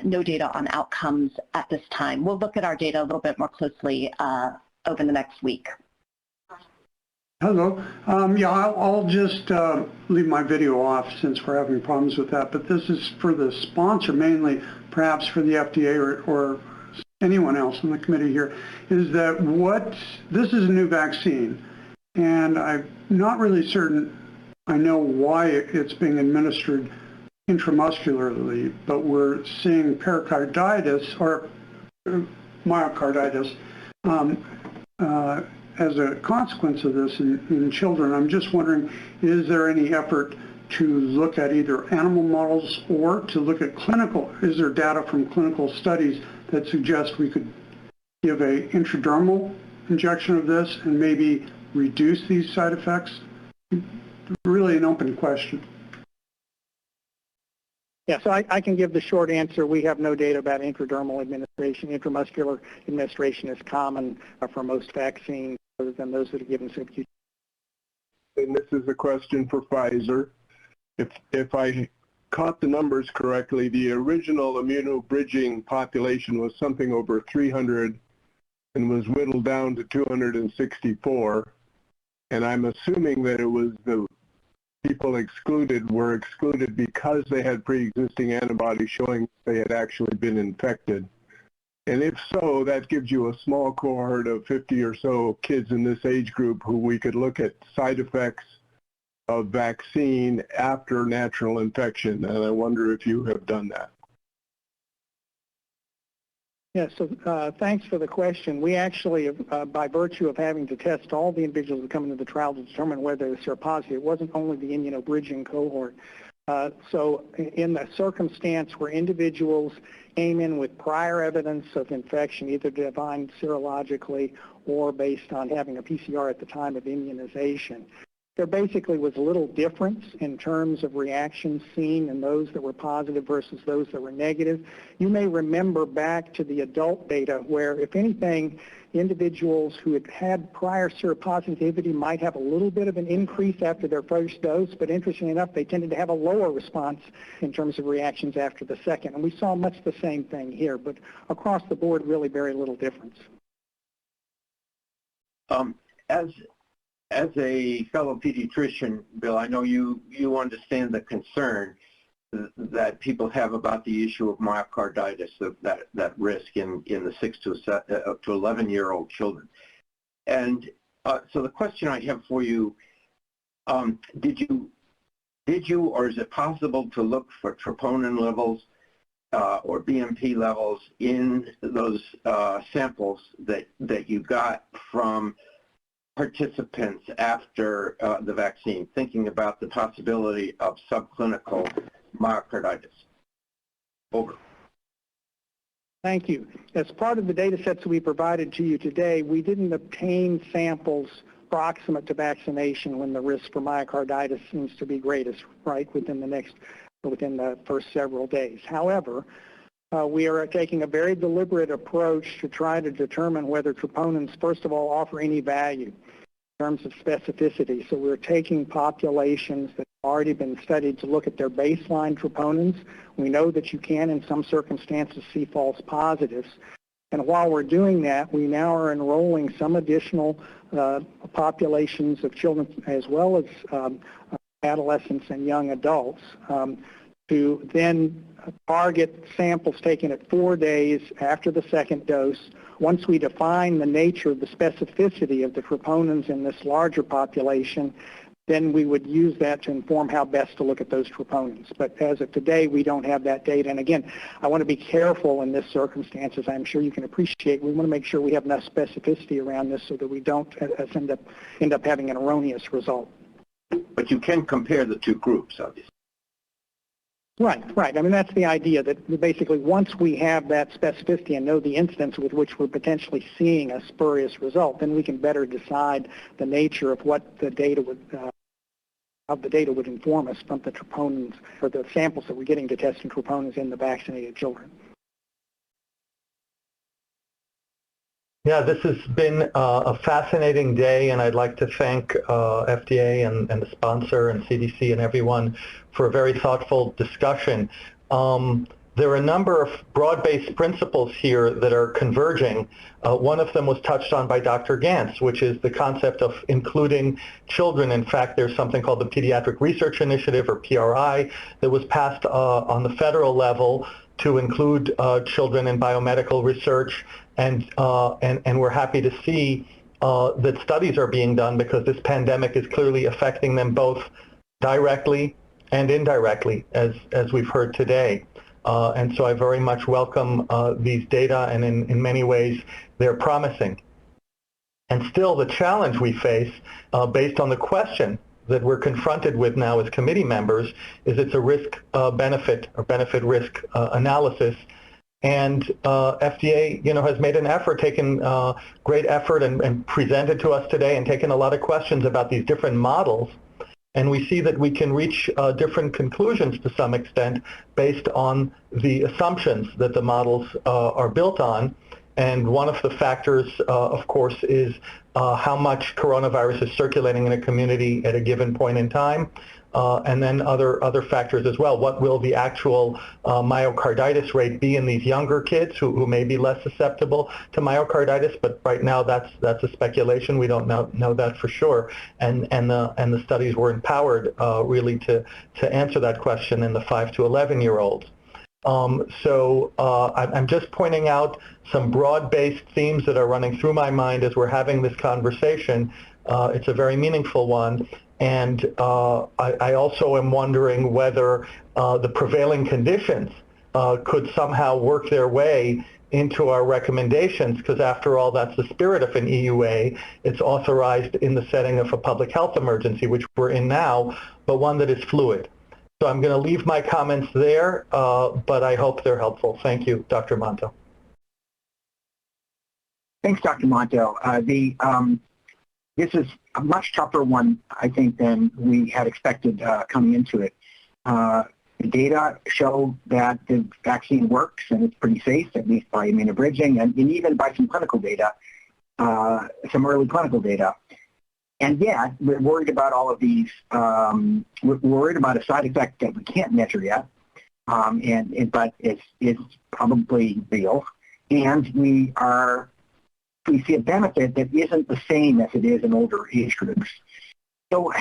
[SPEAKER 20] no data on outcomes at this time. We'll look at our data a little bit more closely over the next week.
[SPEAKER 6] Hello. Yeah, I'll just leave my video off since we're having problems with that, but this is for the sponsor mainly, perhaps for the FDA or anyone else on the committee here, is that this is a new vaccine, and I'm not really certain I know why it's being administered intramuscularly, but we're seeing pericarditis or myocarditis as a consequence of this in children. I'm just wondering, is there any effort to look at either animal models or to look at is there data from clinical studies that suggest we could give an intradermal injection of this and maybe reduce these side effects? Really an open question.
[SPEAKER 9] Yeah, so I can give the short answer. We have no data about intradermal administration. Intramuscular administration is common for most vaccines, other than those that are given subcutaneous.
[SPEAKER 3] And this is a question for Pfizer. If I caught the numbers correctly, the original immunobridging population was something over 300 and was whittled down to 264. And I'm assuming that it was the people were excluded because they had pre-existing antibodies showing they had actually been infected. And if so, that gives you a small cohort of 50 or so kids in this age group who we could look at side effects of vaccine after natural infection. And I wonder if you have done that.
[SPEAKER 9] Yeah, so thanks for the question. We actually, by virtue of having to test all the individuals who come into the trial to determine whether they're seropositive, it wasn't only the immunobridging cohort. So in the circumstance where individuals came in with prior evidence of infection, either defined serologically or based on having a PCR at the time of immunization, there basically was a little difference in terms of reactions seen in those that were positive versus those that were negative. You may remember back to the adult data where, if anything, individuals who had had prior seropositivity might have a little bit of an increase after their first dose, but interestingly enough, they tended to have a lower response in terms of reactions after the second. And we saw much the same thing here, but across the board, really very little difference.
[SPEAKER 2] As a fellow pediatrician, Bill, I know you understand the concern that people have about the issue of myocarditis, of that risk in the 6 to 11-year-old children. And so the question I have for you, did you or is it possible to look for troponin levels or BMP levels in those samples that you got from participants after the vaccine, thinking about the possibility of subclinical myocarditis? Over.
[SPEAKER 9] Thank you. As part of the data sets we provided to you today, we didn't obtain samples proximate to vaccination when the risk for myocarditis seems to be greatest, right, within the first several days. However, we are taking a very deliberate approach to try to determine whether troponins, first of all, offer any value in terms of specificity. So we're taking populations that have already been studied to look at their baseline troponins. We know that you can, in some circumstances, see false positives. And while we're doing that, we now are enrolling some additional populations of children as well as adolescents and young adults to then target samples taken at 4 days after the second dose. Once we define the nature of the specificity of the troponins in this larger population, then we would use that to inform how best to look at those troponins. But as of today, we don't have that data. And again, I want to be careful in this circumstance, as I'm sure you can appreciate. We want to make sure we have enough specificity around this so that we don't end up having an erroneous result.
[SPEAKER 2] But you can compare the two groups, obviously.
[SPEAKER 9] Right. I mean, that's the idea, that basically once we have that specificity and know the instance with which we're potentially seeing a spurious result, then we can better decide the nature of what the data would, how the data would inform us from the troponins or the samples that we're getting to testing troponins in the vaccinated children.
[SPEAKER 5] Yeah, this has been a fascinating day, and I'd like to thank FDA and the sponsor and CDC and everyone for a very thoughtful discussion. There are a number of broad-based principles here that are converging. One of them was touched on by Dr. Gantz, which is the concept of including children. In fact, there's something called the Pediatric Research Initiative, or PRI, that was passed on the federal level to include children in biomedical research, and we're happy to see that studies are being done, because this pandemic is clearly affecting them both directly and indirectly, as we've heard today. And so I very much welcome these data, and in many ways they're promising. And still, the challenge we face, based on the question that we're confronted with now as committee members, is it's a risk-benefit or benefit-risk analysis. And FDA, has made an effort, taken great effort, and presented to us today, and taken a lot of questions about these different models. And we see that we can reach different conclusions to some extent based on the assumptions that the models are built on. And one of the factors, of course, is how much coronavirus is circulating in a community at a given point in time. And then other factors as well. What will the actual myocarditis rate be in these younger kids who may be less susceptible to myocarditis? But right now, that's a speculation. We don't know that for sure. And the studies were empowered really to answer that question in the 5 to 11-year-olds. I'm just pointing out some broad-based themes that are running through my mind as we're having this conversation. It's a very meaningful one. And I also am wondering whether the prevailing conditions could somehow work their way into our recommendations, because after all, that's the spirit of an EUA. It's authorized in the setting of a public health emergency, which we're in now, but one that is fluid. So I'm going to leave my comments there, but I hope they're helpful. Thank you, Dr. Monto.
[SPEAKER 4] Thanks, Dr. Monto. This is a much tougher one, I think, than we had expected coming into it. The data show that the vaccine works and it's pretty safe, at least by immunobridging and even by some clinical data, some early clinical data. And yet, we're worried about all of these, we're worried about a side effect that we can't measure yet, but it's probably real. And we see a benefit that isn't the same as it is in older age groups. So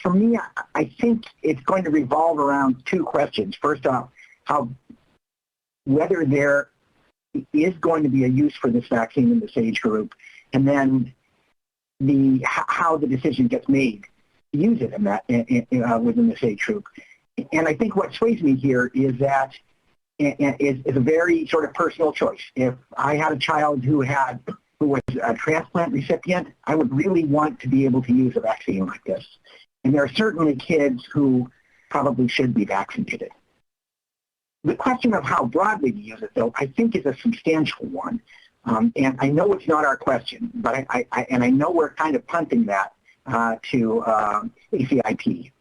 [SPEAKER 4] for me, I think it's going to revolve around two questions. First off, whether there is going to be a use for this vaccine in this age group, and then how the decision gets made to use it within this age group. And I think what sways me here is that is a very sort of personal choice. If I had a child who was a transplant recipient, I would really want to be able to use a vaccine like this. And there are certainly kids who probably should be vaccinated. The question of how broadly to use it, though, I think is a substantial one. And I know it's not our question, but I know we're kind of punting that to ACIP.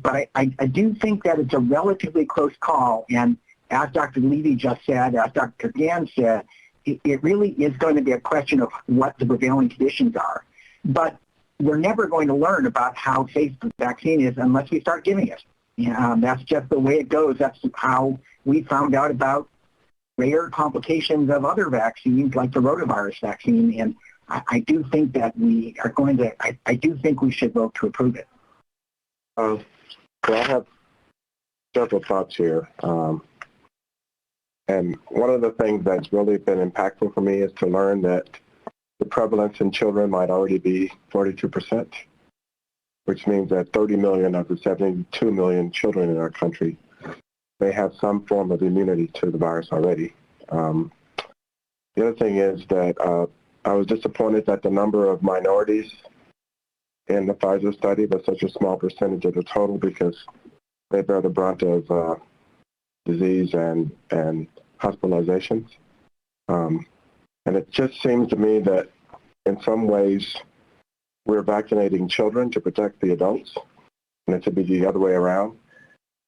[SPEAKER 4] But I do think that it's a relatively close call. And as Dr. Levy just said, as Dr. Gann said, it really is going to be a question of what the prevailing conditions are. But we're never going to learn about how safe the vaccine is unless we start giving it. That's just the way it goes. That's how we found out about rare complications of other vaccines like the rotavirus vaccine. And I do think that we are going to, I do think we should vote to approve it.
[SPEAKER 7] So I have several thoughts here. And one of the things that's really been impactful for me is to learn that the prevalence in children might already be 42%, which means that 30 million of the 72 million children in our country, they have some form of immunity to the virus already. The other thing is that I was disappointed that the number of minorities in the Pfizer study was such a small percentage of the total, because they bear the brunt of disease and hospitalizations. And it just seems to me that in some ways we're vaccinating children to protect the adults, and it should be the other way around,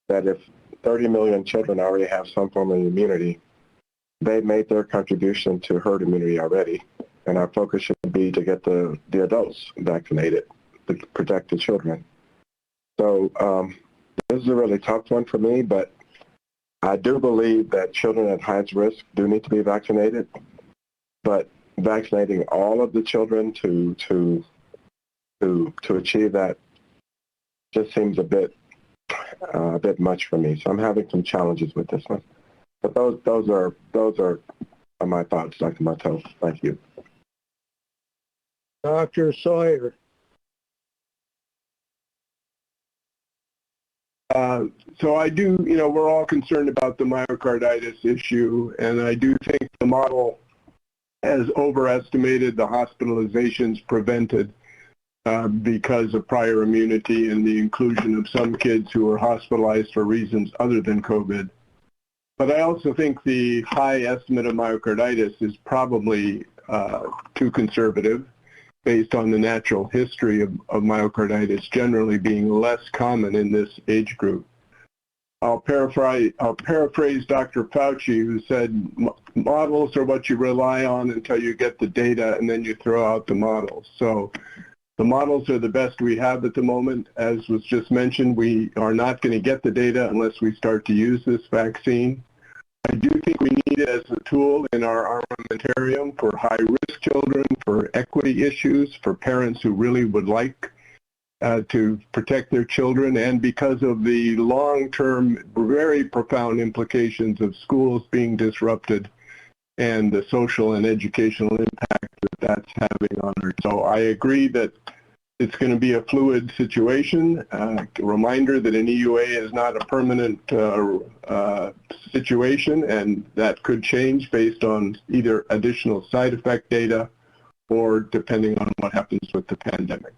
[SPEAKER 7] that if 30 million children already have some form of immunity, they've made their contribution to herd immunity already, and our focus should be to get the adults vaccinated to protect the children. So this is a really tough one for me, but I do believe that children at highest risk do need to be vaccinated, but vaccinating all of the children to achieve that just seems a bit much for me. So I'm having some challenges with this one. But those are my thoughts, Dr. Monto. Thank you.
[SPEAKER 12] Dr. Sawyer.
[SPEAKER 3] So I do, we're all concerned about the myocarditis issue, and I do think the model has overestimated the hospitalizations prevented because of prior immunity and the inclusion of some kids who were hospitalized for reasons other than COVID. But I also think the high estimate of myocarditis is probably too conservative, based on the natural history of myocarditis generally being less common in this age group. I'll paraphrase Dr. Fauci, who said models are what you rely on until you get the data, and then you throw out the models. So the models are the best we have at the moment. As was just mentioned, we are not going to get the data unless we start to use this vaccine. I do think we need it as a tool in our armamentarium for high-risk children, for equity issues, for parents who really would like to protect their children, and because of the long-term, very profound implications of schools being disrupted and the social and educational impact that that's having on her. So I agree that it's going to be a fluid situation. A reminder that an EUA is not a permanent situation, and that could change based on either additional side effect data or depending on what happens with the pandemic.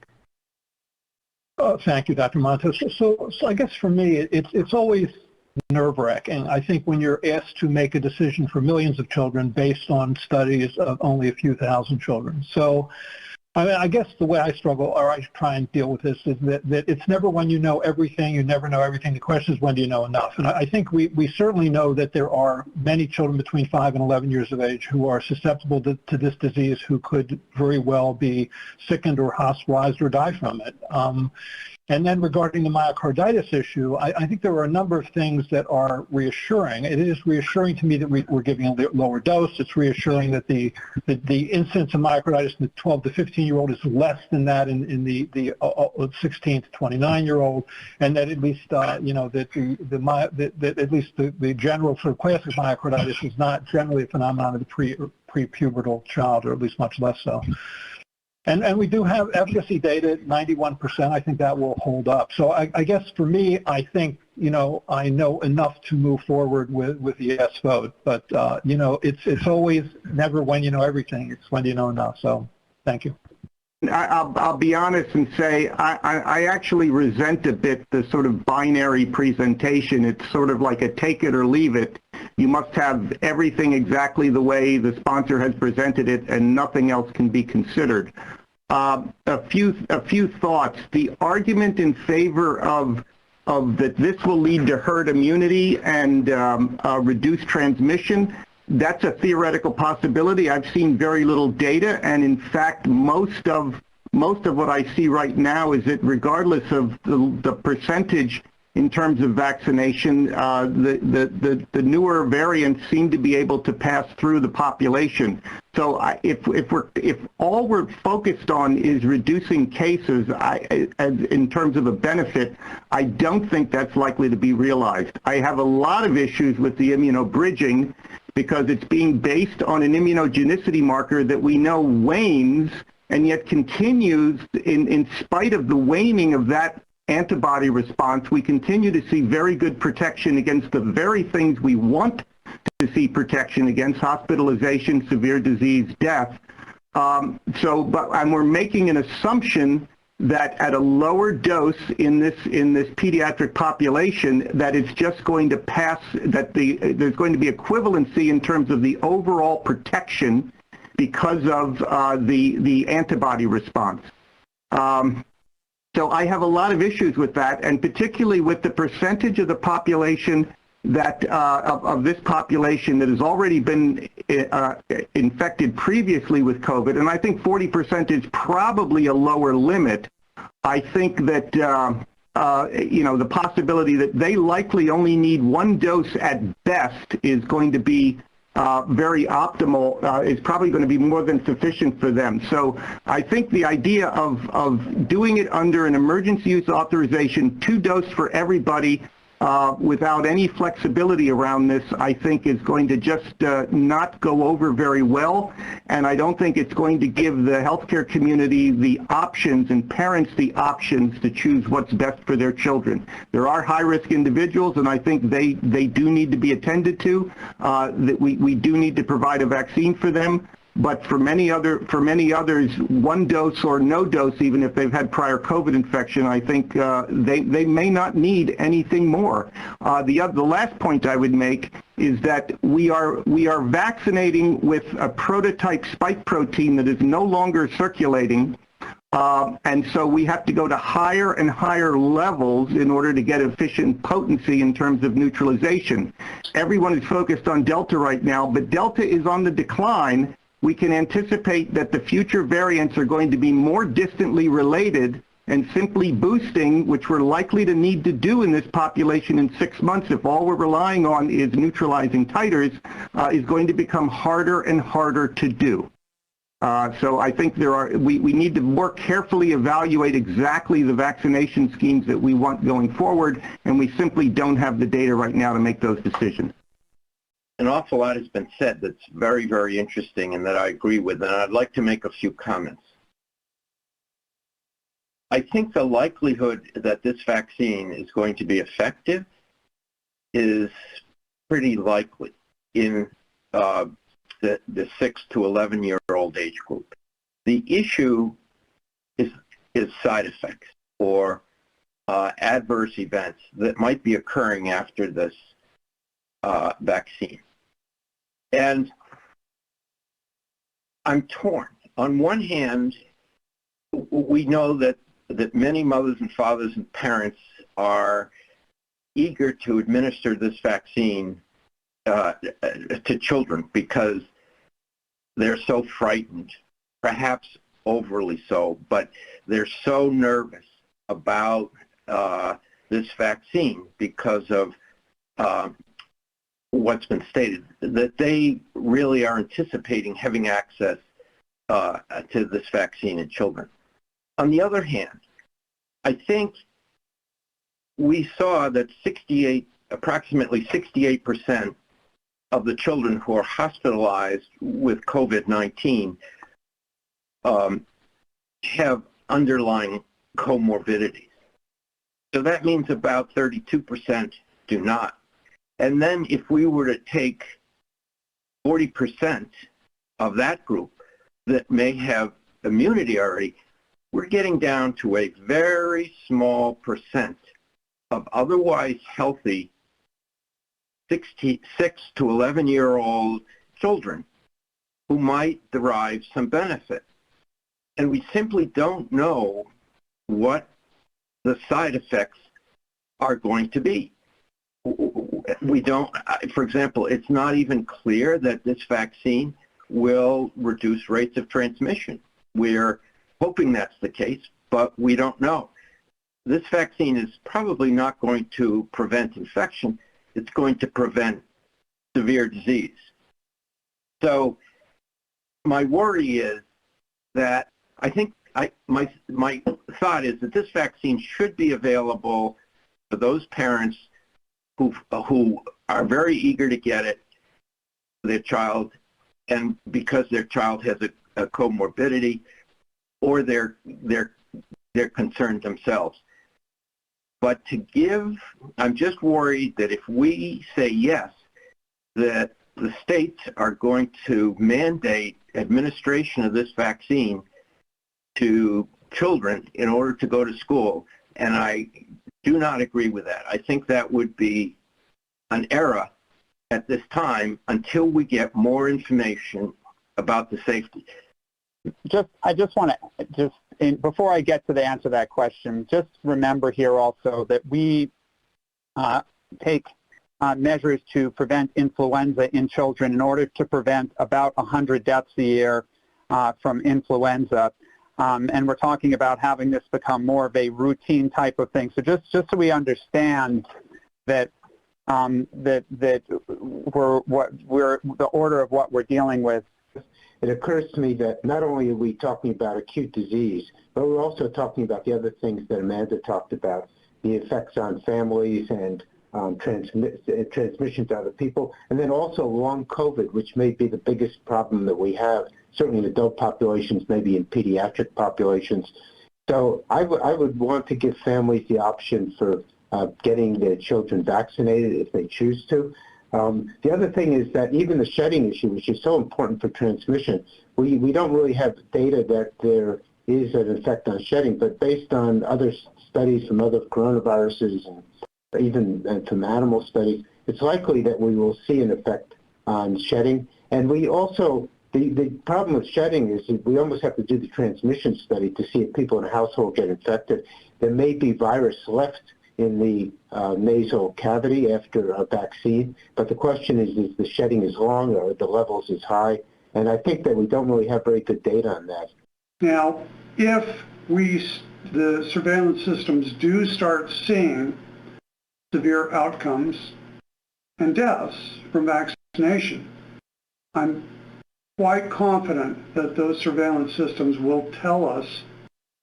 [SPEAKER 16] Thank you, Dr. Montes. So I guess for me, it's always nerve-wracking. I think when you're asked to make a decision for millions of children based on studies of only a few thousand children. So I guess the way I struggle, or I try and deal with this, is that it's never when you know everything, you never know everything. The question is, when do you know enough? And I think we certainly know that there are many children between 5 and 11 years of age who are susceptible to this disease, who could very well be sickened or hospitalized or die from it. And then regarding the myocarditis issue, I think there are a number of things that are reassuring. It is reassuring to me that we're giving a lower dose. It's reassuring that the incidence of myocarditis in the 12 to 15-year-old is less than that in the 16 to 29-year-old, and that at least that at least the general sort of classic myocarditis is not generally a phenomenon of the pre-pubertal child, or at least much less so. And we do have efficacy data at 91%. I think that will hold up. So I guess for me, I think, I know enough to move forward with the yes vote. But, it's always never when you know everything. It's when you know enough. So thank you.
[SPEAKER 10] I'll be honest and say I actually resent a bit the sort of binary presentation. It's sort of like a take it or leave it. You must have everything exactly the way the sponsor has presented it, and nothing else can be considered. A few thoughts. The argument in favor of that this will lead to herd immunity and reduced transmission, that's a theoretical possibility. I've seen very little data, and in fact, most of what I see right now is that regardless of the percentage in terms of vaccination, the newer variants seem to be able to pass through the population. So if all we're focused on is reducing cases in terms of a benefit, I don't think that's likely to be realized. I have a lot of issues with the immunobridging because it's being based on an immunogenicity marker that we know wanes and yet continues in spite of the waning of that antibody response. We continue to see very good protection against the very things we want to see protection against: hospitalization, severe disease, death. And we're making an assumption that at a lower dose in this pediatric population, that it's just going to pass, that there's going to be equivalency in terms of the overall protection because of the antibody response. So I have a lot of issues with that, and particularly with the percentage of the population that of this population that has already been infected previously with COVID, and I think 40% is probably a lower limit. I think that the possibility that they likely only need one dose at best is going to be very optimal, is probably going to be more than sufficient for them. So I think the idea of doing it under an emergency use authorization, 2-dose for everybody, without any flexibility around this, I think is going to just not go over very well, and I don't think it's going to give the healthcare community the options and parents the options to choose what's best for their children. There are high-risk individuals, and I think they do need to be attended to, that we do need to provide a vaccine for them. But for many others, 1 dose or no dose, even if they've had prior COVID infection, I think they may not need anything more. The last point I would make is that we are vaccinating with a prototype spike protein that is no longer circulating. And so we have to go to higher and higher levels in order to get efficient potency in terms of neutralization. Everyone is focused on Delta right now, but Delta is on the decline. We can anticipate that the future variants are going to be more distantly related, and simply boosting, which we're likely to need to do in this population in 6 months if all we're relying on is neutralizing titers, is going to become harder and harder to do. So I think we need to more carefully evaluate exactly the vaccination schemes that we want going forward, and we simply don't have the data right now to make those decisions.
[SPEAKER 2] An awful lot has been said that's very, very interesting and that I agree with, and I'd like to make a few comments. I think the likelihood that this vaccine is going to be effective is pretty likely in the 6 to 11-year-old age group. The issue is side effects or adverse events that might be occurring after this vaccine. And I'm torn. On one hand, we know that many mothers and fathers and parents are eager to administer this vaccine to children because they're so frightened, perhaps overly so, but they're so nervous about this vaccine because of what's been stated, that they really are anticipating having access to this vaccine in children. On the other hand, I think we saw that approximately 68% of the children who are hospitalized with COVID-19 have underlying comorbidities. So that means about 32% do not. And then if we were to take 40% of that group that may have immunity already, we're getting down to a very small percent of otherwise healthy 6 to 11-year-old children who might derive some benefit. And we simply don't know what the side effects are going to be. We don't, for example, it's not even clear that this vaccine will reduce rates of transmission. We're hoping that's the case, but we don't know. This vaccine is probably not going to prevent infection. It's going to prevent severe disease. So my worry is that I think my thought is that this vaccine should be available for those parents who are very eager to get it for their child, and because their child has a comorbidity, or they're concerned themselves. But I'm just worried that if we say yes, that the states are going to mandate administration of this vaccine to children in order to go to school, and I do not agree with that. I think that would be an error at this time until we get more information about the safety.
[SPEAKER 1] I just want to, before I get to the answer to that question, just remember here also that we take measures to prevent influenza in children in order to prevent about 100 deaths a year from influenza. And we're talking about having this become more of a routine type of thing. So just so we understand that the order of what we're dealing with.
[SPEAKER 15] It occurs to me that not only are we talking about acute disease, but we're also talking about the other things that Amanda talked about, the effects on families and transmission to other people, and then also long COVID, which may be the biggest problem that we have, certainly in adult populations, maybe in pediatric populations. So I would want to give families the option for getting their children vaccinated if they choose to. The other thing is that even the shedding issue, which is so important for transmission, we don't really have data that there is an effect on shedding, but based on other studies from other coronaviruses and even from animal studies, it's likely that we will see an effect on shedding. And we also, the problem with shedding is that we almost have to do the transmission study to see if people in a household get infected. There may be virus left in the nasal cavity after a vaccine, but the question is the shedding is long or the levels is high? And I think that we don't really have very good data on that.
[SPEAKER 6] Now, if the surveillance systems do start seeing severe outcomes and deaths from vaccination, I'm quite confident that those surveillance systems will tell us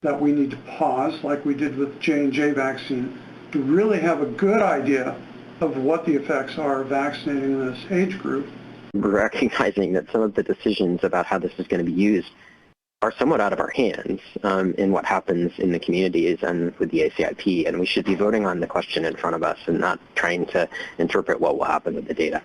[SPEAKER 6] that we need to pause, like we did with J&J vaccine, to really have a good idea of what the effects are of vaccinating this age group.
[SPEAKER 8] Recognizing that some of the decisions about how this is going to be used are somewhat out of our hands in what happens in the communities and with the ACIP, and we should be voting on the question in front of us and not trying to interpret what will happen with the data.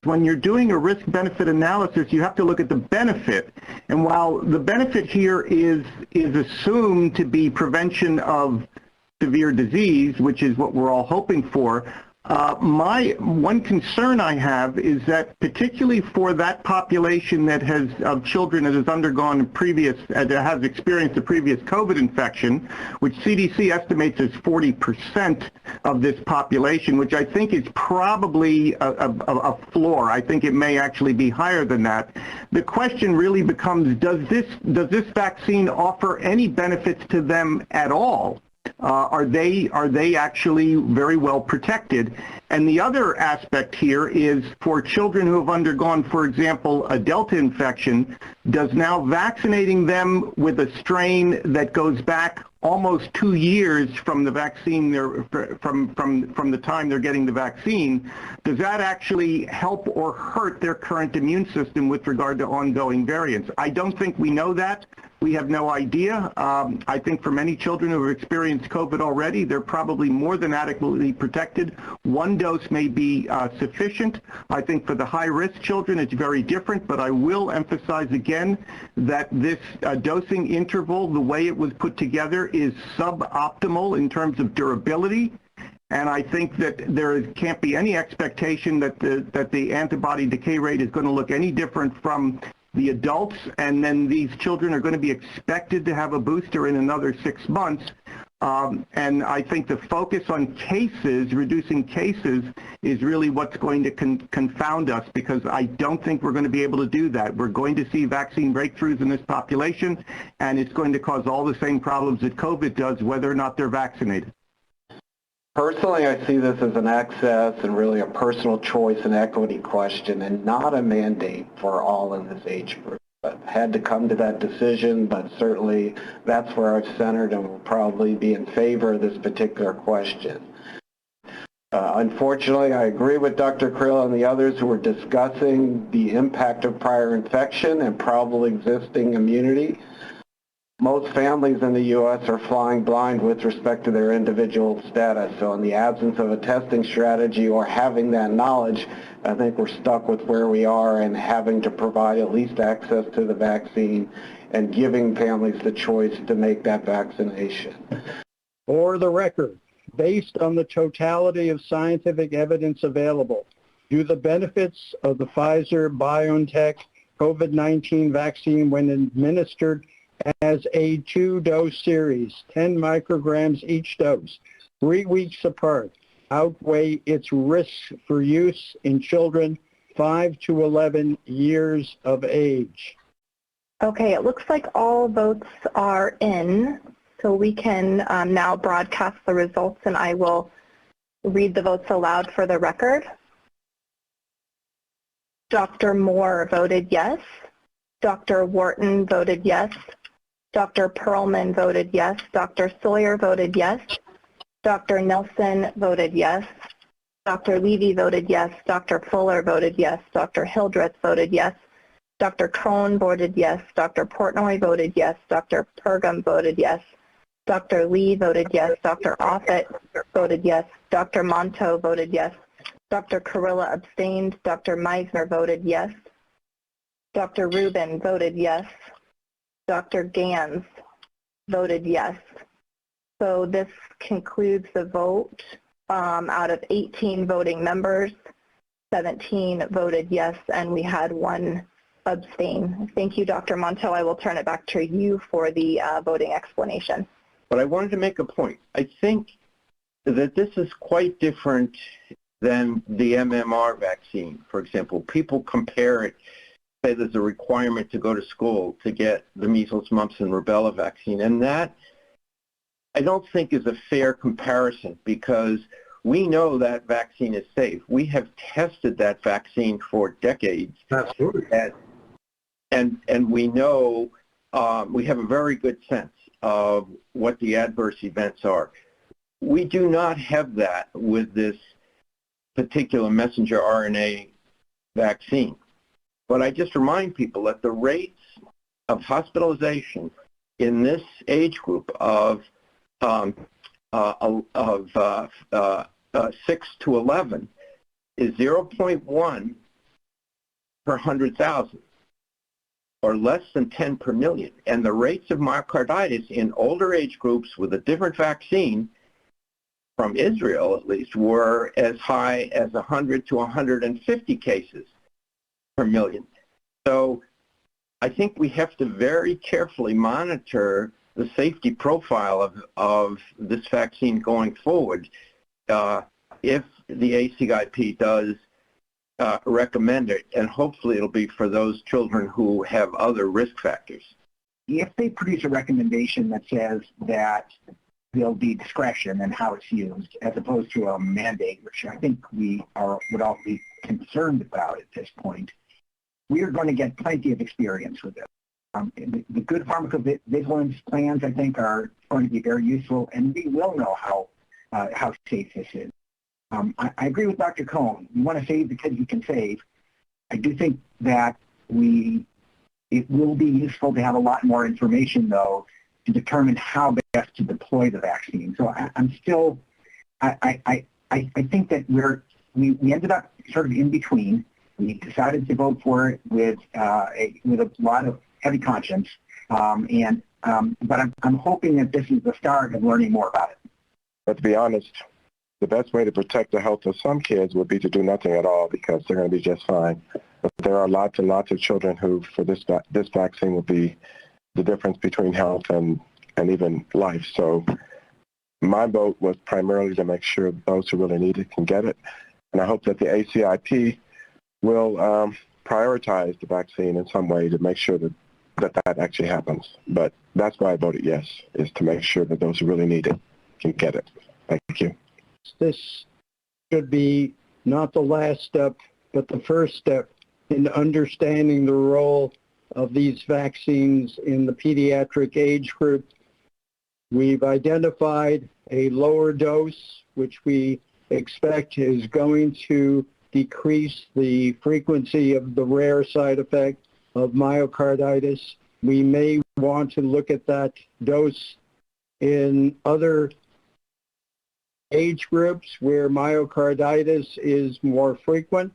[SPEAKER 10] When you're doing a risk-benefit analysis, you have to look at the benefit. And while the benefit here is assumed to be prevention of severe disease, which is what we're all hoping for, my one concern I have is that particularly for that population that has of children that has undergone has experienced a previous COVID infection, which CDC estimates as 40% of this population, which I think is probably a floor. I think it may actually be higher than that. The question really becomes, does this vaccine offer any benefits to them at all? Are they actually very well protected? And the other aspect here is for children who have undergone, for example, a Delta infection, does now vaccinating them with a strain that goes back almost 2 years from the vaccine, from the time they're getting the vaccine, does that actually help or hurt their current immune system with regard to ongoing variants? I don't think we know that. We have no idea. I think for many children who have experienced COVID already, they're probably more than adequately protected. One dose may be sufficient. I think for the high-risk children, it's very different, but I will emphasize again that this dosing interval, the way it was put together, is suboptimal in terms of durability. And I think that there can't be any expectation that the antibody decay rate is going to look any different from the adults, and then these children are going to be expected to have a booster in another 6 months. And I think the focus on cases, reducing cases, is really what's going to confound us, because I don't think we're going to be able to do that. We're going to see vaccine breakthroughs in this population, and it's going to cause all the same problems that COVID does, whether or not they're vaccinated.
[SPEAKER 12] Personally, I see this as an access and really a personal choice and equity question, and not a mandate for all in this age group. I've had to come to that decision, but certainly that's where I've centered and will probably be in favor of this particular question. Unfortunately, I agree with Dr. Krill and the others who were discussing the impact of prior infection and probable existing immunity. Most families in the U.S. are flying blind with respect to their individual status. So in the absence of a testing strategy or having that knowledge, I think we're stuck with where we are and having to provide at least access to the vaccine and giving families the choice to make that vaccination.
[SPEAKER 9] For the record, based on the totality of scientific evidence available, do the benefits of the Pfizer-BioNTech COVID-19 vaccine when administered as a 2-dose series, 10 micrograms each dose, 3 weeks apart, outweigh its risks for use in children 5 to 11 years of age?
[SPEAKER 20] Okay, it looks like all votes are in, so we can now broadcast the results, and I will read the votes aloud for the record. Dr. Moore voted yes. Dr. Wharton voted yes. Dr. Perlman voted yes. Dr. Sawyer voted yes. Dr. Nelson voted yes. Dr. Levy voted yes. Dr. Fuller voted yes. Dr. Hildreth voted yes. Dr. Cohn voted yes. Dr. Portnoy voted yes. Dr. Pergam voted yes. Dr. Lee voted yes. Dr. Offit voted yes. Dr. Monto voted yes. Dr. Kurilla abstained. Dr. Meisner voted yes. Dr. Rubin voted yes. Dr. Gans voted yes. So this concludes the vote. Out of 18 voting members, 17 voted yes, and we had 1 abstain. Thank you, Dr. Monto. I will turn it back to you for the voting explanation.
[SPEAKER 2] But I wanted to make a point. I think that this is quite different than the MMR vaccine. For example, people compare it, say there's a requirement to go to school to get the measles, mumps, and rubella vaccine. And that, I don't think, is a fair comparison, because we know that vaccine is safe. We have tested that vaccine for decades.
[SPEAKER 12] Absolutely.
[SPEAKER 2] and we know, we have a very good sense of what the adverse events are. We do not have that with this particular messenger RNA vaccine. But I just remind people that the rates of hospitalization in this age group of 6 to 11 is 0.1 per 100,000, or less than 10 per million. And the rates of myocarditis in older age groups with a different vaccine, from Israel at least, were as high as 100 to 150 cases per million. So I think we have to very carefully monitor the safety profile of this vaccine going forward if the ACIP does recommend it, and hopefully it'll be for those children who have other risk factors.
[SPEAKER 4] If they produce a recommendation that says that there'll be discretion in how it's used, as opposed to a mandate, which I think we would all be concerned about at this point, we are going to get plenty of experience with it. The good pharmacovigilance plans, I think, are going to be very useful, and we will know how safe this is. I agree with Dr. Cohn. You want to save the kids you can save. I do think that it will be useful to have a lot more information, though, to determine how best to deploy the vaccine. So I think that we ended up sort of in between. We decided to vote for it with a lot of heavy conscience, but I'm hoping that this is the start of learning more about it.
[SPEAKER 7] But to be honest, the best way to protect the health of some kids would be to do nothing at all, because they're going to be just fine. But there are lots and lots of children who, for this vaccine, will be the difference between health and even life. So my vote was primarily to make sure those who really need it can get it. And I hope that the ACIP will prioritize the vaccine in some way to make sure that actually happens. But that's why I voted yes, is to make sure that those who really need it can get it. Thank you.
[SPEAKER 12] This should be not the last step, but the first step in understanding the role of these vaccines in the pediatric age group. We've identified a lower dose, which we expect is going to decrease the frequency of the rare side effect of myocarditis. We may want to look at that dose in other age groups where myocarditis is more frequent.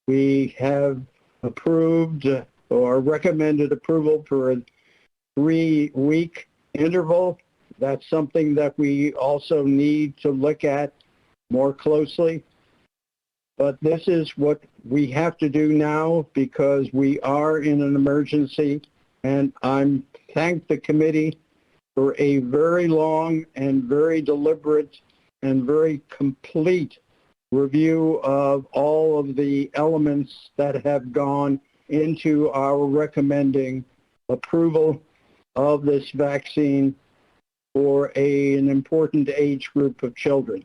[SPEAKER 12] We have approved or recommended approval for a 3-week interval. That's something that we also need to look at more closely. But this is what we have to do now because we are in an emergency, and I thank the committee for a very long and very deliberate and very complete review of all of the elements that have gone into our recommending approval of this vaccine for an important age group of children.